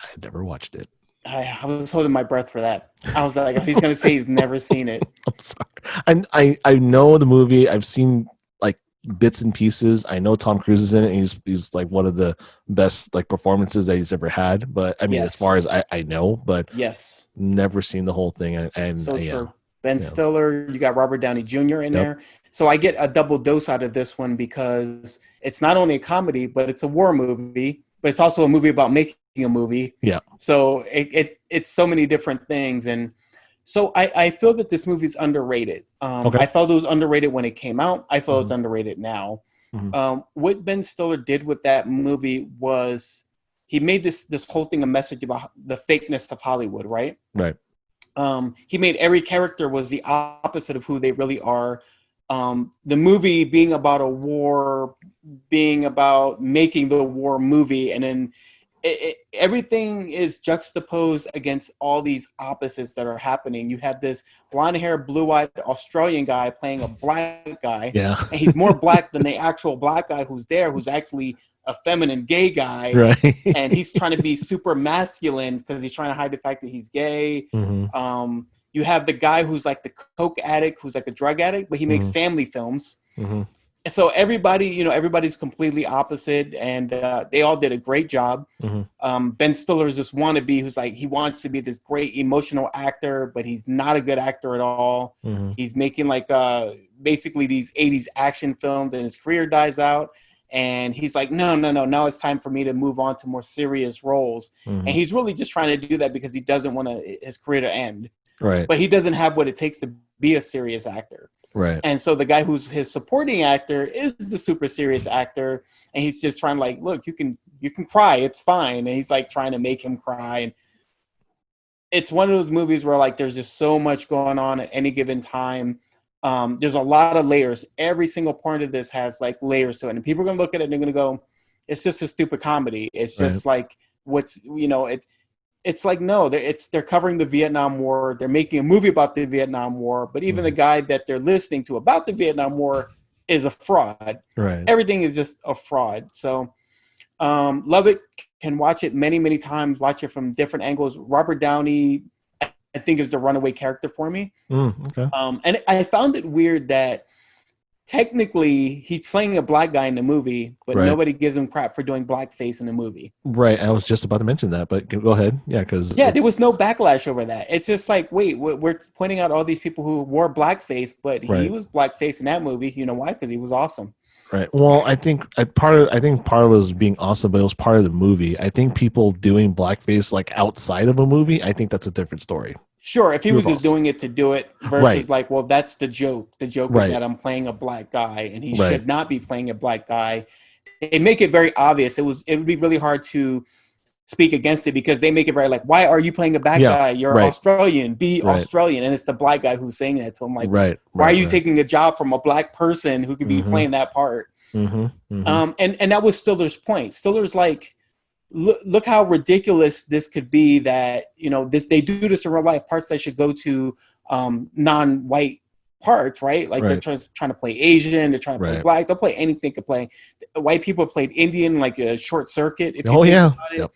I never watched it. I was holding my breath for that. I was like, he's gonna say he's never seen it. I'm sorry. I know the movie. I've seen like bits and pieces. I know Tom Cruise is in it. And he's like one of the best like performances that he's ever had. But I mean, as far as I know, but yes, never seen the whole thing. And so true. Ben Stiller, you got Robert Downey Jr. in there. So I get a double dose out of this one because it's not only a comedy, but it's a war movie, but it's also a movie about making a movie. Yeah. So it's so many different things. And so I feel that this movie is underrated. I felt it was underrated when it came out. I feel it's underrated now. What Ben Stiller did with that movie was he made this whole thing a message about the fakeness of Hollywood, right? Right. He made every character was the opposite of who they really are. The movie being about a war, being about making the war movie, and then everything is juxtaposed against all these opposites that are happening. You have this blonde-haired, blue-eyed Australian guy playing a black guy, and he's more black than the actual black guy who's there, who's actually a feminine gay guy, right? And he's trying to be super masculine because he's trying to hide the fact that he's gay. You have the guy who's like the coke addict, who's like a drug addict, but he makes family films. So everybody's completely opposite, and they all did a great job. Ben Stiller is this wannabe who's like, he wants to be this great emotional actor, but he's not a good actor at all. He's making like basically these 80s action films, and his career dies out. And he's like, no, now it's time for me to move on to more serious roles. And he's really just trying to do that because he doesn't want his career to end. Right. But he doesn't have what it takes to be a serious actor. Right. And so the guy who's his supporting actor is the super serious actor, and he's just trying to like, look, you can cry, it's fine. And he's like trying to make him cry. And it's one of those movies where like there's just so much going on at any given time. There's a lot of layers. Every single part of this has like layers to it. And people are gonna look at it and they're gonna go, it's just a stupid comedy. It's just like it's like, no, they're covering the Vietnam War. They're making a movie about the Vietnam War, but even the guy that they're listening to about the Vietnam War is a fraud. Right. Everything is just a fraud. So love it. Can watch it many, many times. Watch it from different angles. Robert Downey, I think, is the runaway character for me. Okay. And I found it weird that technically he's playing a black guy in the movie, but nobody gives him crap for doing blackface in the movie. Right. I was just about to mention that, but go ahead. Yeah, because there was no backlash over that. It's just like, wait, we're pointing out all these people who wore blackface, but he was blackface in that movie. You know why? Because he was awesome. Right. Well, I think part of it was being awesome, but it was part of the movie. I think people doing blackface like outside of a movie, I think that's a different story. Sure, if he was just doing it to do it versus like, well, that's the joke. The joke is that I'm playing a black guy and he should not be playing a black guy. They make it very obvious. It would be really hard to speak against it because they make it very like, why are you playing a black guy? You're Australian. Be Australian. And it's the black guy who's saying that to him. Like, why are you taking a job from a black person who could be playing that part? And that was Stiller's point. Stiller's like, look how ridiculous this could be that, they do this in real life, parts that should go to non-white parts, right? Like they're trying to play Asian, they're trying to play black, they'll play anything to play. White people played Indian like a Short Circuit. If you think about it. Yep.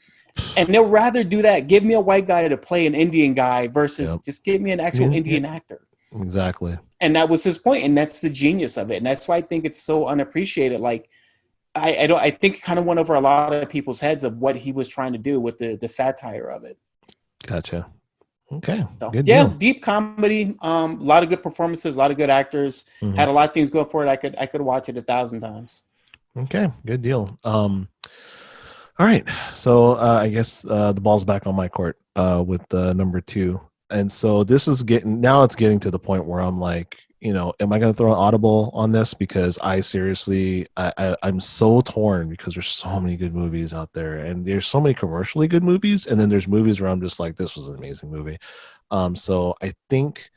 And they'll rather do that. Give me a white guy to play an Indian guy versus just give me an actual Indian actor. Exactly. And that was his point, and that's the genius of it. And that's why I think it's so unappreciated. Like, I think it kind of went over a lot of people's heads of what he was trying to do with the satire of it. Gotcha. Okay. So, deep comedy. A lot of good performances, a lot of good actors. Had a lot of things going for it. I could watch it 1,000 times. Okay, good deal. All right. So I guess the ball's back on my court with number 2. And so this is getting to the point where I'm like, am I going to throw an audible on this? Because I seriously, I'm so torn because there's so many good movies out there, and there's so many commercially good movies, and then there's movies where I'm just like, this was an amazing movie. So I think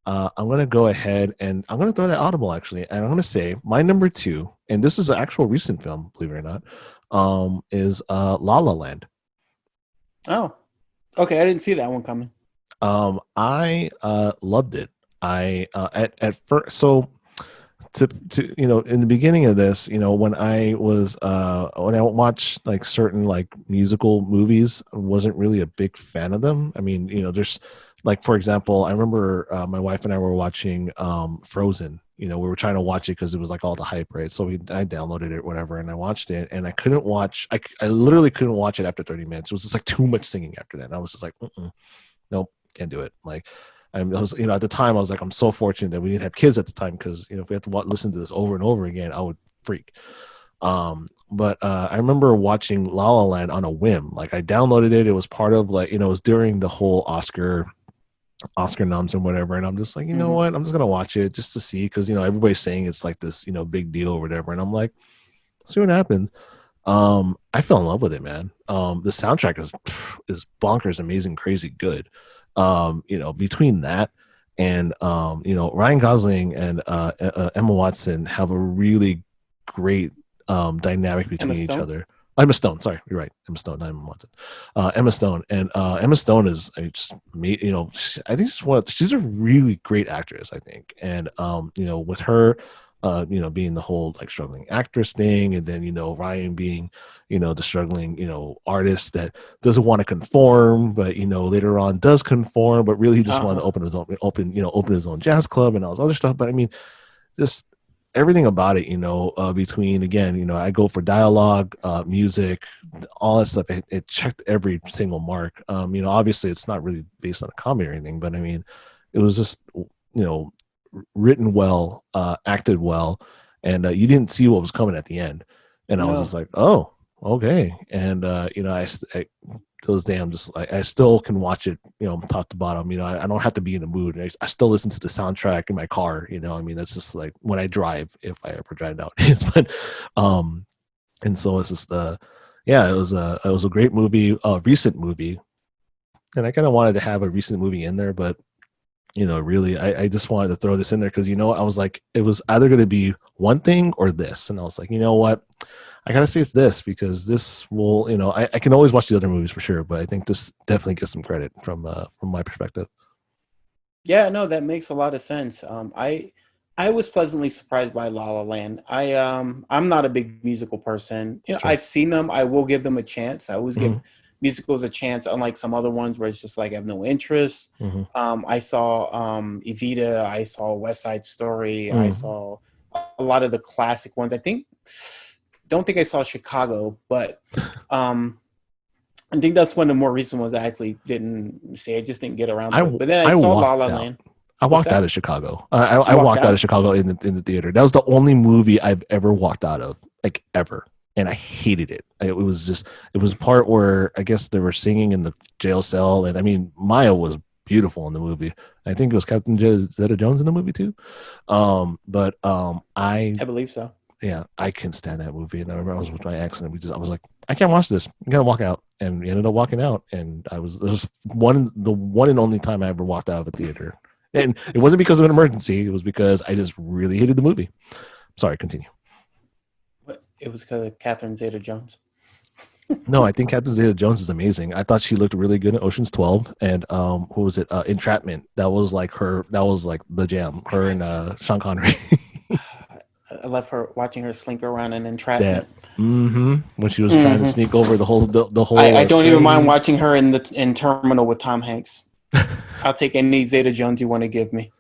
I'm going to go ahead and I'm going to throw that audible actually, and I'm going to say my number 2, and this is an actual recent film, believe it or not, is La La Land. Oh, okay. I didn't see that one coming. I loved it. I at first, so to in the beginning of this, when I watched like certain like musical movies, I wasn't really a big fan of them. I mean, there's like, for example, I remember my wife and I were watching Frozen. We were trying to watch it because it was like all the hype, right? So I downloaded it, whatever, and I watched it, and I literally couldn't watch it after 30 minutes. It was just like too much singing after that. And I was just like, nope, can't do it. Like, I was, at the time I was like, I'm so fortunate that we didn't have kids at the time, because if we had to listen to this over and over again, I would freak. But I remember watching La La Land on a whim. Like, I downloaded it. It was part of like, it was during the whole Oscar noms and whatever, and I'm just like, you know what, I'm just gonna watch it just to see, because everybody's saying it's like this big deal or whatever, and I'm like, see what happens. I fell in love with it, man. The soundtrack is bonkers, amazing, crazy good. Between that and Ryan Gosling and Emma Watson have a really great dynamic between each other. Emma Stone, sorry, you're right. Emma Stone, not Emma Watson. Emma Stone, and Emma Stone is I think she's a really great actress, I think, and with her, being the whole like struggling actress thing, and then Ryan being the struggling artist that doesn't want to conform, but later on does conform, but really he just wanted to open his own jazz club and all this other stuff. But I mean, just everything about it, between, again, I go for dialogue, music, all that stuff. It checked every single mark. Obviously it's not really based on a comedy or anything, but I mean, it was just, written well, acted well, and you didn't see what was coming at the end. And I was just like, oh, okay. And, I those damn, just like, I still can watch it, top to bottom. I don't have to be in the mood. I still listen to the soundtrack in my car. I mean, that's just like when I drive, if I ever drive out. But, and so it's just it was a great movie, a recent movie, and I kind of wanted to have a recent movie in there, but really, I just wanted to throw this in there because I was like, it was either going to be one thing or this, and I was like, you know what, I gotta say it's this, because this will, I can always watch the other movies for sure, but I think this definitely gets some credit from my perspective. Yeah, no, that makes a lot of sense. I was pleasantly surprised by La La Land. I'm not a big musical person. Sure. I've seen them. I will give them a chance. I always give musicals a chance, unlike some other ones where it's just like I have no interest. I saw Evita. I saw West Side Story. I saw a lot of the classic ones. Don't think I saw Chicago, but I think that's one of the more recent ones I actually didn't see. I just didn't get around to it. But then I saw La La Land. I walked out of Chicago. I walked out of Chicago in the theater. That was the only movie I've ever walked out of, like, ever. And I hated it. It was part where I guess they were singing in the jail cell. And I mean, Maya was beautiful in the movie. I think it was Captain Zeta-Jones in the movie too. But I believe so. Yeah, I couldn't stand that movie. And I remember I was with my ex, and I was like, I can't watch this. I'm gonna walk out. And we ended up walking out. And this was the one and only time I ever walked out of a theater. And it wasn't because of an emergency. It was because I just really hated the movie. Sorry, continue. It was because of Catherine Zeta-Jones. No, I think Catherine Zeta-Jones is amazing. I thought she looked really good in Ocean's 12. And what was it? Entrapment. That was like the jam. Her and Sean Connery. I love watching her slink around in Entrapment. When she was trying to sneak over the whole. I don't even mind watching her in Terminal with Tom Hanks. I'll take any Zeta-Jones you want to give me.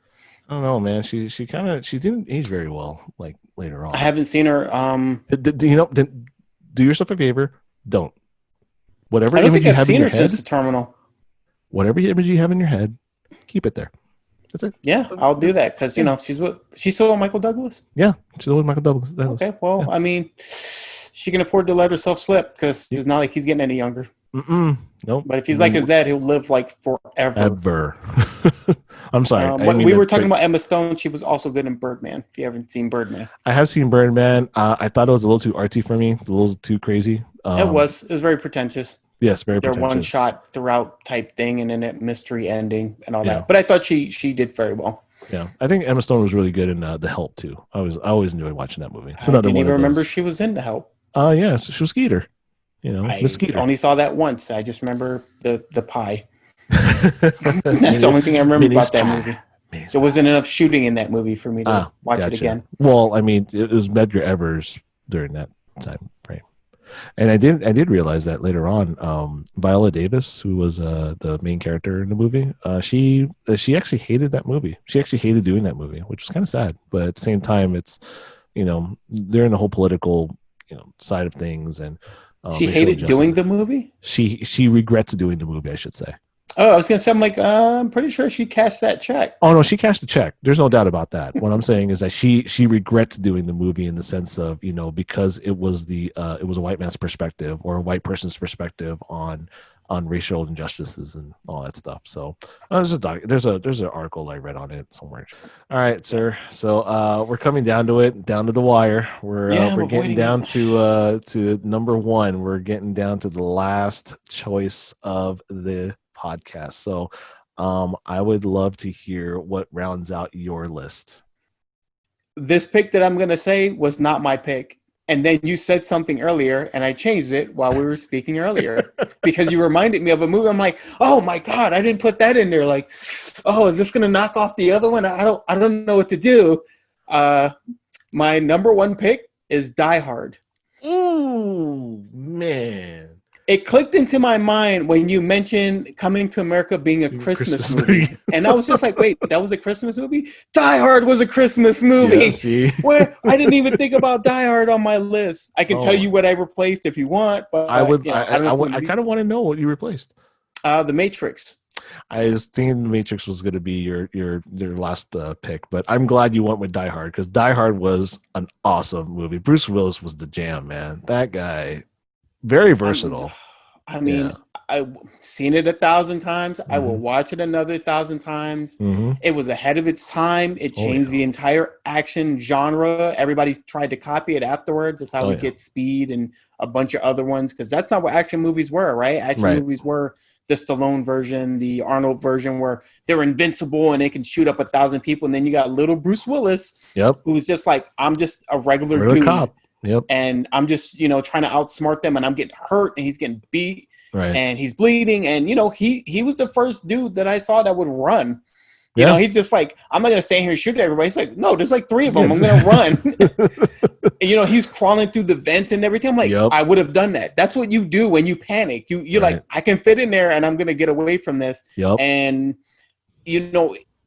I don't know, man. She didn't age very well, like, later on. I haven't seen her. Do yourself a favor. Don't. Whatever I don't image think you I've have seen in your her head. since the Terminal. Whatever image you have in your head, keep it there. That's it. Yeah, I'll do that because she's still with Michael Douglas. Yeah, she's still with Michael Douglas. Okay, well, yeah. I mean, she can afford to let herself slip because it's not like he's getting any younger. Nope. But if he's like his dad, he'll live like forever. Ever. I'm sorry. We were talking about Emma Stone. She was also good in Birdman. If you haven't seen Birdman, I have seen Birdman. I thought it was a little too artsy for me, a little too crazy. It was very pretentious. Yes, very Their pretentious. one shot throughout type thing, and then a mystery ending and all that. But I thought she did very well. Yeah, I think Emma Stone was really good in The Help too. I always enjoyed watching that movie. It's I didn't even remember she was in The Help. Yeah, she was Skeeter. Miss Skeeter. Only saw that once. I just remember the pie. That's the only thing I remember about that movie. There wasn't enough shooting in that movie for me to watch it again. Well, I mean, it was Medgar Evers during that time frame. And I did realize that later on, Viola Davis, who was the main character in the movie, she actually hated that movie. She actually hated doing that movie, which was kind of sad. But at the same time, it's they're in the whole political side of things, and she hated doing the movie. She regrets doing the movie, I should say. Oh, I was gonna say, I'm pretty sure she cashed that check. Oh no, she cashed the check. There's no doubt about that. What I'm saying is that she regrets doing the movie in the sense of because it was a white man's perspective or a white person's perspective on racial injustices and all that stuff. So there's an article I read on it somewhere. All right, sir. So we're coming down to the wire. We're getting down to number one. We're getting down to the last choice of the podcast. So I would love to hear what rounds out your list. This pick that I'm going to say was not my pick. And then you said something earlier and I changed it while we were speaking earlier because you reminded me of a movie. I'm like, oh my God, I didn't put that in there. Like, oh, is this going to knock off the other one? I don't know what to do. My number one pick is Die Hard. Ooh, man. It clicked into my mind when you mentioned Coming to America being a Christmas movie. And I was just like, wait, that was a Christmas movie? Die Hard was a Christmas movie. Yeah, see? Where I didn't even think about Die Hard on my list. I can tell you what I replaced if you want, but I kind of want to know what you replaced. The Matrix. I was thinking The Matrix was going to be your last pick, but I'm glad you went with Die Hard because Die Hard was an awesome movie. Bruce Willis was the jam, man. That guy, very versatile. I mean, I've seen it 1,000 times. Mm-hmm. I will watch it another 1,000 times. Mm-hmm. It was ahead of its time. It changed the entire action genre. Everybody tried to copy it afterwards. That's how we get Speed and a bunch of other ones because that's not what action movies were, right? Action movies were the Stallone version, the Arnold version, where they're invincible and they can shoot up 1,000 people. And then you got little Bruce Willis, who was just like, I'm just a regular dude. Cop. Yep. And I'm just, trying to outsmart them and I'm getting hurt and he's getting beat and he's bleeding. And, he was the first dude that I saw that would run. You know, he's just like, I'm not going to stand here and shoot everybody. He's like, no, there's like 3 of them. I'm going to run. And, he's crawling through the vents and everything. I'm like, I would have done that. That's what you do when you panic. You're like, I can fit in there and I'm going to get away from this. Yep. And,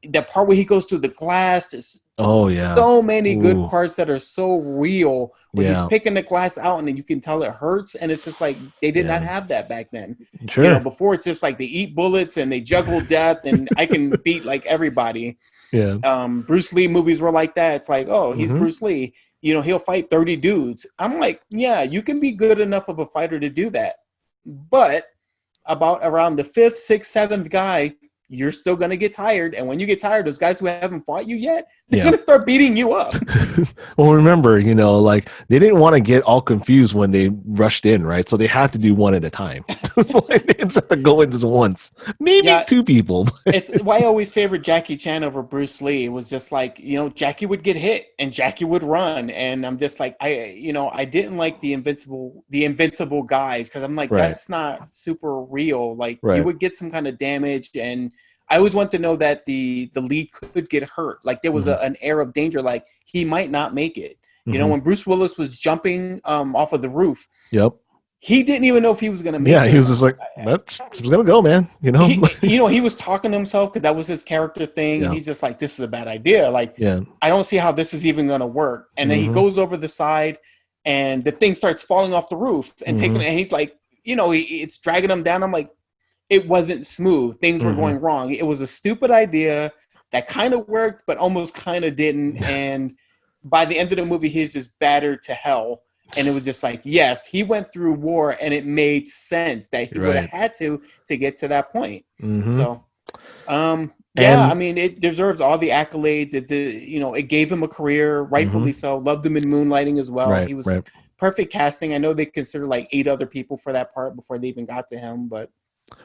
that part where he goes through the glass is so many good parts that are so real where he's picking the glass out and you can tell it hurts. And it's just like, they did not have that back then. Sure. Before it's just like they eat bullets and they juggle death and I can beat like everybody. Yeah. Bruce Lee movies were like that. It's like, oh, he's Bruce Lee. He'll fight 30 dudes. I'm like, yeah, you can be good enough of a fighter to do that. But around the 5th, 6th, 7th guy, you're still going to get tired. And when you get tired, those guys who haven't fought you yet, they're going to start beating you up. Well, remember, like they didn't want to get all confused when they rushed in, right? So they had to do one at a time. Instead of going to once, maybe 2 people. It's why I always favored Jackie Chan over Bruce Lee. It was just like, Jackie would get hit and Jackie would run. And I'm just like, I didn't like the invincible guys. Cause I'm like, that's not super real. Like you would get some kind of damage and I always want to know that the lead could get hurt. Like there was an air of danger, like he might not make it. When Bruce Willis was jumping off of the roof, he didn't even know if he was going to make it. Yeah, he was just like, that's going to go, man. He was talking to himself because that was his character thing. And he's just like, this is a bad idea. Like, I don't see how this is even going to work. And then he goes over the side and the thing starts falling off the roof and and he's like, it's dragging him down. I'm like, it wasn't smooth. Things were going wrong. It was a stupid idea that kind of worked, but almost kind of didn't. And by the end of the movie, he's just battered to hell. And it was just like, yes, he went through war, and it made sense that he would have had to get to that point. Mm-hmm. So, I mean, it deserves all the accolades. It did, it gave him a career, rightfully so. Loved him in Moonlighting as well. He was perfect casting. I know they considered like 8 other people for that part before they even got to him, but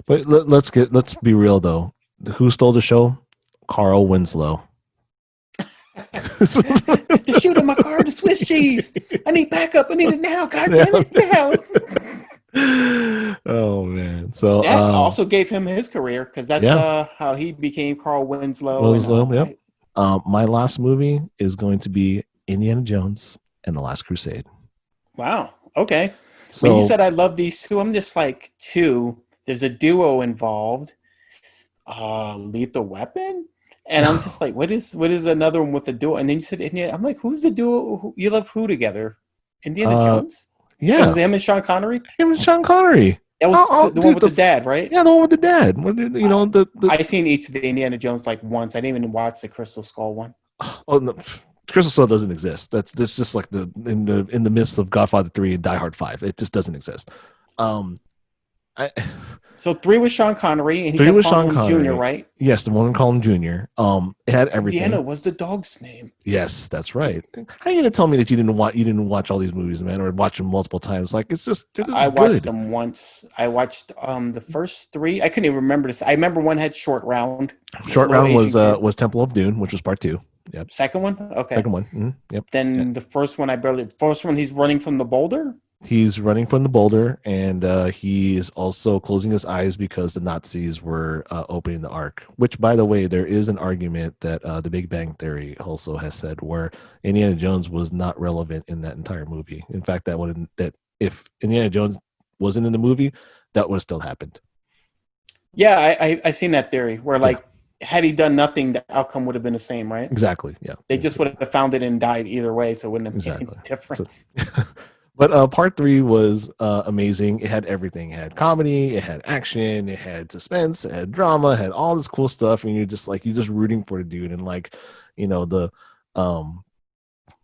let's be real though. Who stole the show? Carl Winslow. To shoot in my car, the Swiss cheese. I need backup. I need it now. God damn it now. Oh man! So that also gave him his career, because that's how he became Carl Winslow. My last movie is going to be Indiana Jones and the Last Crusade. Wow. Okay. So, when you said I love these two, I'm just like, there's a duo involved. Lethal Weapon? And I'm just like, what is another one with the duo? And then you said Indiana. I'm like, who's the duo? You love who together? Indiana Jones? Yeah. Was it him and Sean Connery? Him and Sean Connery. That was the one with the dad, right? Yeah, the one with the dad. I seen each of the Indiana Jones like once. I didn't even watch the Crystal Skull one. Oh no, Crystal Skull doesn't exist. That's just like in the midst of Godfather 3 and Die Hard 5. It just doesn't exist. So 3 was Sean Connery, and he 3 kept was calling Sean him Connery. Jr., right? Yes, the one called him Junior. It had everything. Indiana was the dog's name. Yes, that's right. How are you gonna tell me that you didn't watch all these movies, man, or watch them multiple times? Like it's just I watched them once. I watched the first 3. I couldn't even remember this. I remember one had Short Round. Short Round was Temple of Doom, which was part 2. Yep. Second one? Okay. Second one. Mm-hmm. Yep. Then the first one he's running from the boulder? He's running from the boulder, and he is also closing his eyes because the Nazis were opening the Ark. Which, by the way, there is an argument that the Big Bang Theory also has said where Indiana Jones was not relevant in that entire movie. In fact, that if Indiana Jones wasn't in the movie, that would have still happened. Yeah, I've seen that theory where had he done nothing, the outcome would have been the same, right? Exactly. Yeah. They just would have found it and died either way, so it wouldn't have made any difference. But part 3 was amazing. It had everything. It had comedy, it had action, it had suspense, it had drama, it had all this cool stuff, and you're just rooting for the dude. And I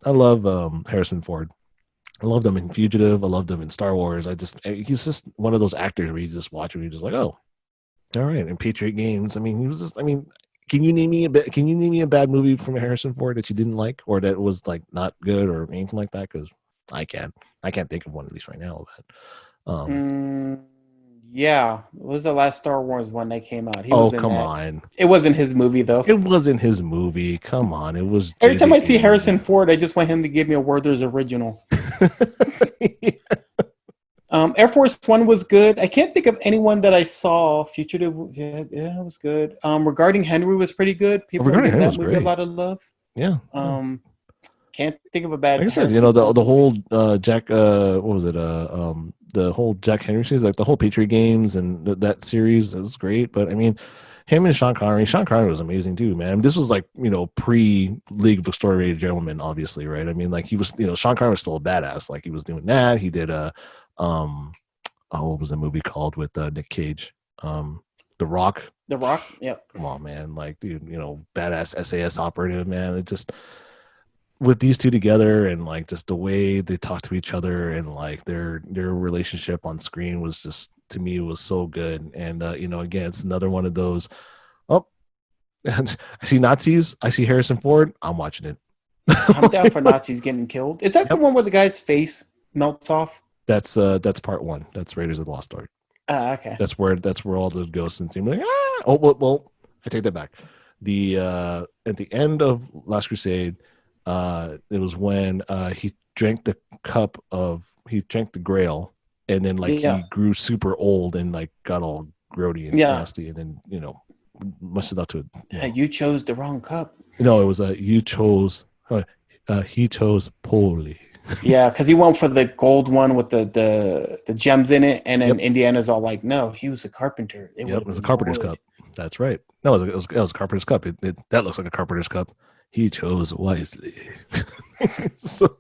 love Harrison Ford. I loved him in Fugitive. I loved him in Star Wars. He's just one of those actors where you just watch him and you're just like, oh, all right. And Patriot Games. Can you name me a bad movie from Harrison Ford that you didn't like, or that was like not good or anything like that? Because I can't think of one of these right now. But yeah, what was the last Star Wars one that came out? Come on! It wasn't his movie though. It wasn't his movie. Come on! It was. Every time I see Harrison Ford, I just want him to give me a Werther's original. Yeah. Air Force One was good. I can't think of anyone that I saw. Fugitive, yeah, it was good. Regarding Henry was pretty good. People gave that movie a lot of love. Yeah. Can't think of a bad. Like I said, the whole Jack. What was it? The whole Jack Henry series, like the whole Patriot Games and that series. It was great. But I mean, him and Sean Connery. Sean Connery was amazing too, man. This was like pre League of Extraordinary Gentlemen, obviously, right? I mean, like he was. Sean Connery was still a badass. Like he was doing that. He did what was the movie called with Nick Cage? The Rock. The Rock. Yep. Come on, man. Like, dude, badass SAS operative, man. It just. With these two together and like just the way they talk to each other and like their relationship on screen was just, to me, was so good. And again, it's another one of those, and I see Nazis, I see Harrison Ford, I'm watching it. I'm down for Nazis getting killed. Is that the one where the guy's face melts off? That's part 1. That's Raiders of the Lost Ark. Okay. That's where all the ghosts and seem like well, I take that back. The at the end of Last Crusade, it was when he drank the grail, and then he grew super old and like got all grody and nasty, and then must have got to it. You chose the wrong cup. No, it was you chose. He chose poorly. Yeah, because he went for the gold one with the gems in it, and then Indiana's all like, "No, he was a carpenter." It was a carpenter's cup. That's right. No, it was a carpenter's cup. That looks like a carpenter's cup. He chose wisely. So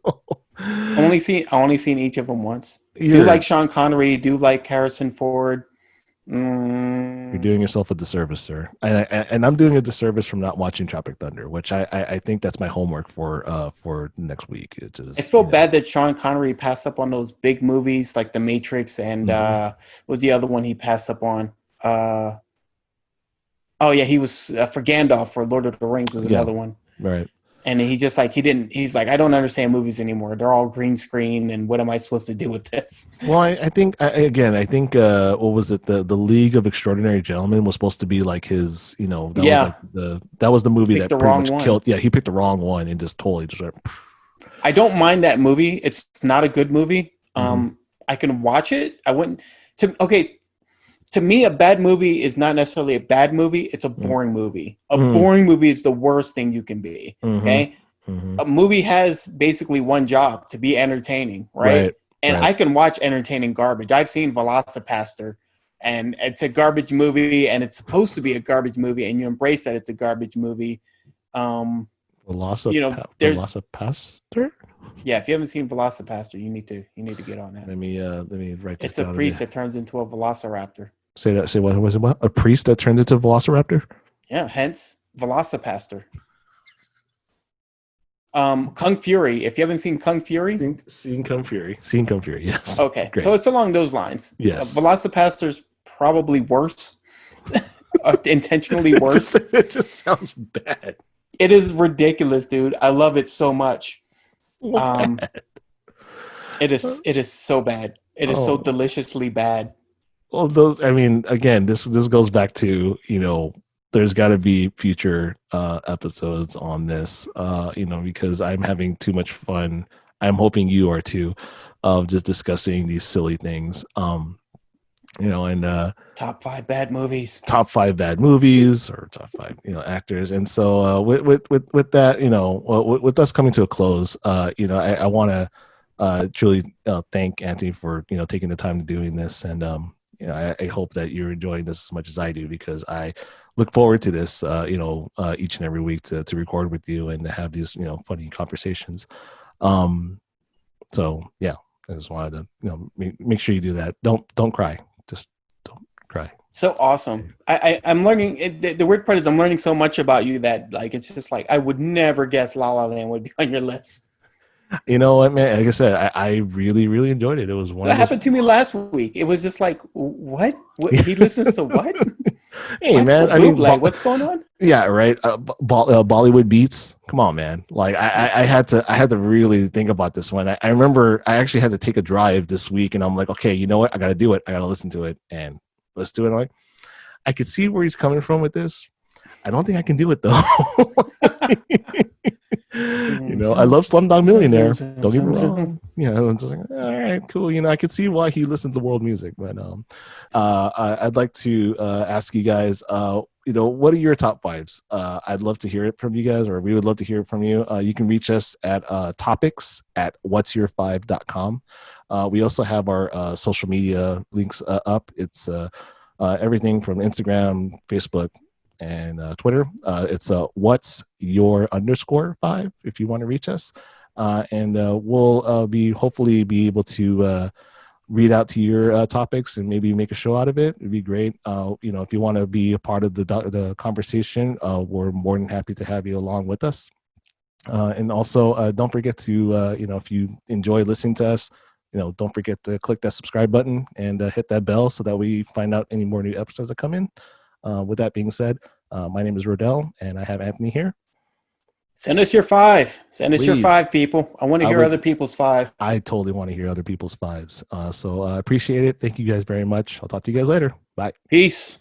I only seen each of them once. Do like Sean Connery. Do like Harrison Ford. You're doing yourself a disservice, sir. And I'm doing a disservice from not watching Tropic Thunder, which I think that's my homework for next week. It I is, feel bad that Sean Connery passed up on those big movies like The Matrix and what was the other one he passed up on? Oh yeah, he was for Gandalf for Lord of the Rings was yeah, another one. right. And he just like he didn't. He's like, I don't understand movies anymore. They're all green screen, and what am I supposed to do with this? Well, I think again, I think what was it? The League of Extraordinary Gentlemen was supposed to be like his, that was like Yeah, that was the he movie picked that the pretty wrong much one. killed. Yeah, he picked the wrong one and just totally just went. I don't mind that movie. It's not a good movie. Mm-hmm, I can watch it. I wouldn't. To me, a bad movie is not necessarily a bad movie. It's a boring movie. A boring movie is the worst thing you can be. mm-hmm, Okay, mm-hmm. a movie has basically one job to be entertaining, right? Right, And right. I can watch entertaining garbage. I've seen Velocipaster, and it's a garbage movie, and it's supposed to be a garbage movie, and you embrace that it's a garbage movie. Um, there's Velocipaster. yeah. If you haven't seen Velocipaster, you need to get on that. Let me write this It's a down. priest that turns into a velociraptor. Say that. Say what was it? What, a priest that turned into a Velociraptor? Yeah, hence Velocipaster. Kung Fury. If you haven't seen Kung Fury, Seen Kung Fury. Seen Kung Fury. Yes. okay, Great. so it's along those lines. Yes. Velocipaster's probably worse, intentionally worse. It just sounds bad. It is ridiculous, dude. I love it so much. Um, it is so bad. It is so Oh, deliciously bad. well, those. I mean, again, this goes back to there's got to be future episodes on this. Because I'm having too much fun. I'm hoping you are too, of just discussing these silly things. And Top 5 bad movies. top 5 bad movies or top 5 actors. And so with that, with us coming to a close, I want to truly thank Anthony for taking the time to doing this. And I hope that you're enjoying this as much as I do, because I look forward to this each and every week to record with you and to have these funny conversations. So yeah, I just wanted to make sure you do that. Don't cry. Just don't cry. So awesome. I'm learning. The weird part is I'm learning so much about you that like it's just like I would never guess La La Land would be on your list. You know what, man? Like I said, I really, really enjoyed it. It was one That of those. happened to me last week. It was just like, what? He listens to what? Hey, Michael man. I mean, Bublé. What's going on? yeah, right. Bollywood beats. Come on, man. Like I had to really think about this one. I remember I actually had to take a drive this week, and I'm like, okay, you know what? I got to do it. I got to listen to it, and let's do it. Like, I could see where he's coming from with this. I don't think I can do it though. I love Slumdog Millionaire. Don't get me wrong. I'm just like, all right, cool. I could see why he listens to world music. But I'd like to ask you guys, what are your top 5s? I'd love to hear it from you guys, or we would love to hear it from you. You can reach us at topics@whatsyour5.com. We also have our social media links up. It's everything from Instagram, Facebook, and Twitter. It's what's your _5 if you want to reach us. And we'll hopefully be able to read out to your topics and maybe make a show out of it. It'd be great. If you want to be a part of the conversation, we're more than happy to have you along with us. And also don't forget to, if you enjoy listening to us, don't forget to click that subscribe button and hit that bell so that we find out any more new episodes that come in. With that being said, my name is Rodel, and I have Anthony here. Send us your 5. Send us your Please. 5, people. I want to hear other people's 5. I totally want to hear other people's 5s. So I appreciate it. Thank you guys very much. I'll talk to you guys later. Bye. Peace.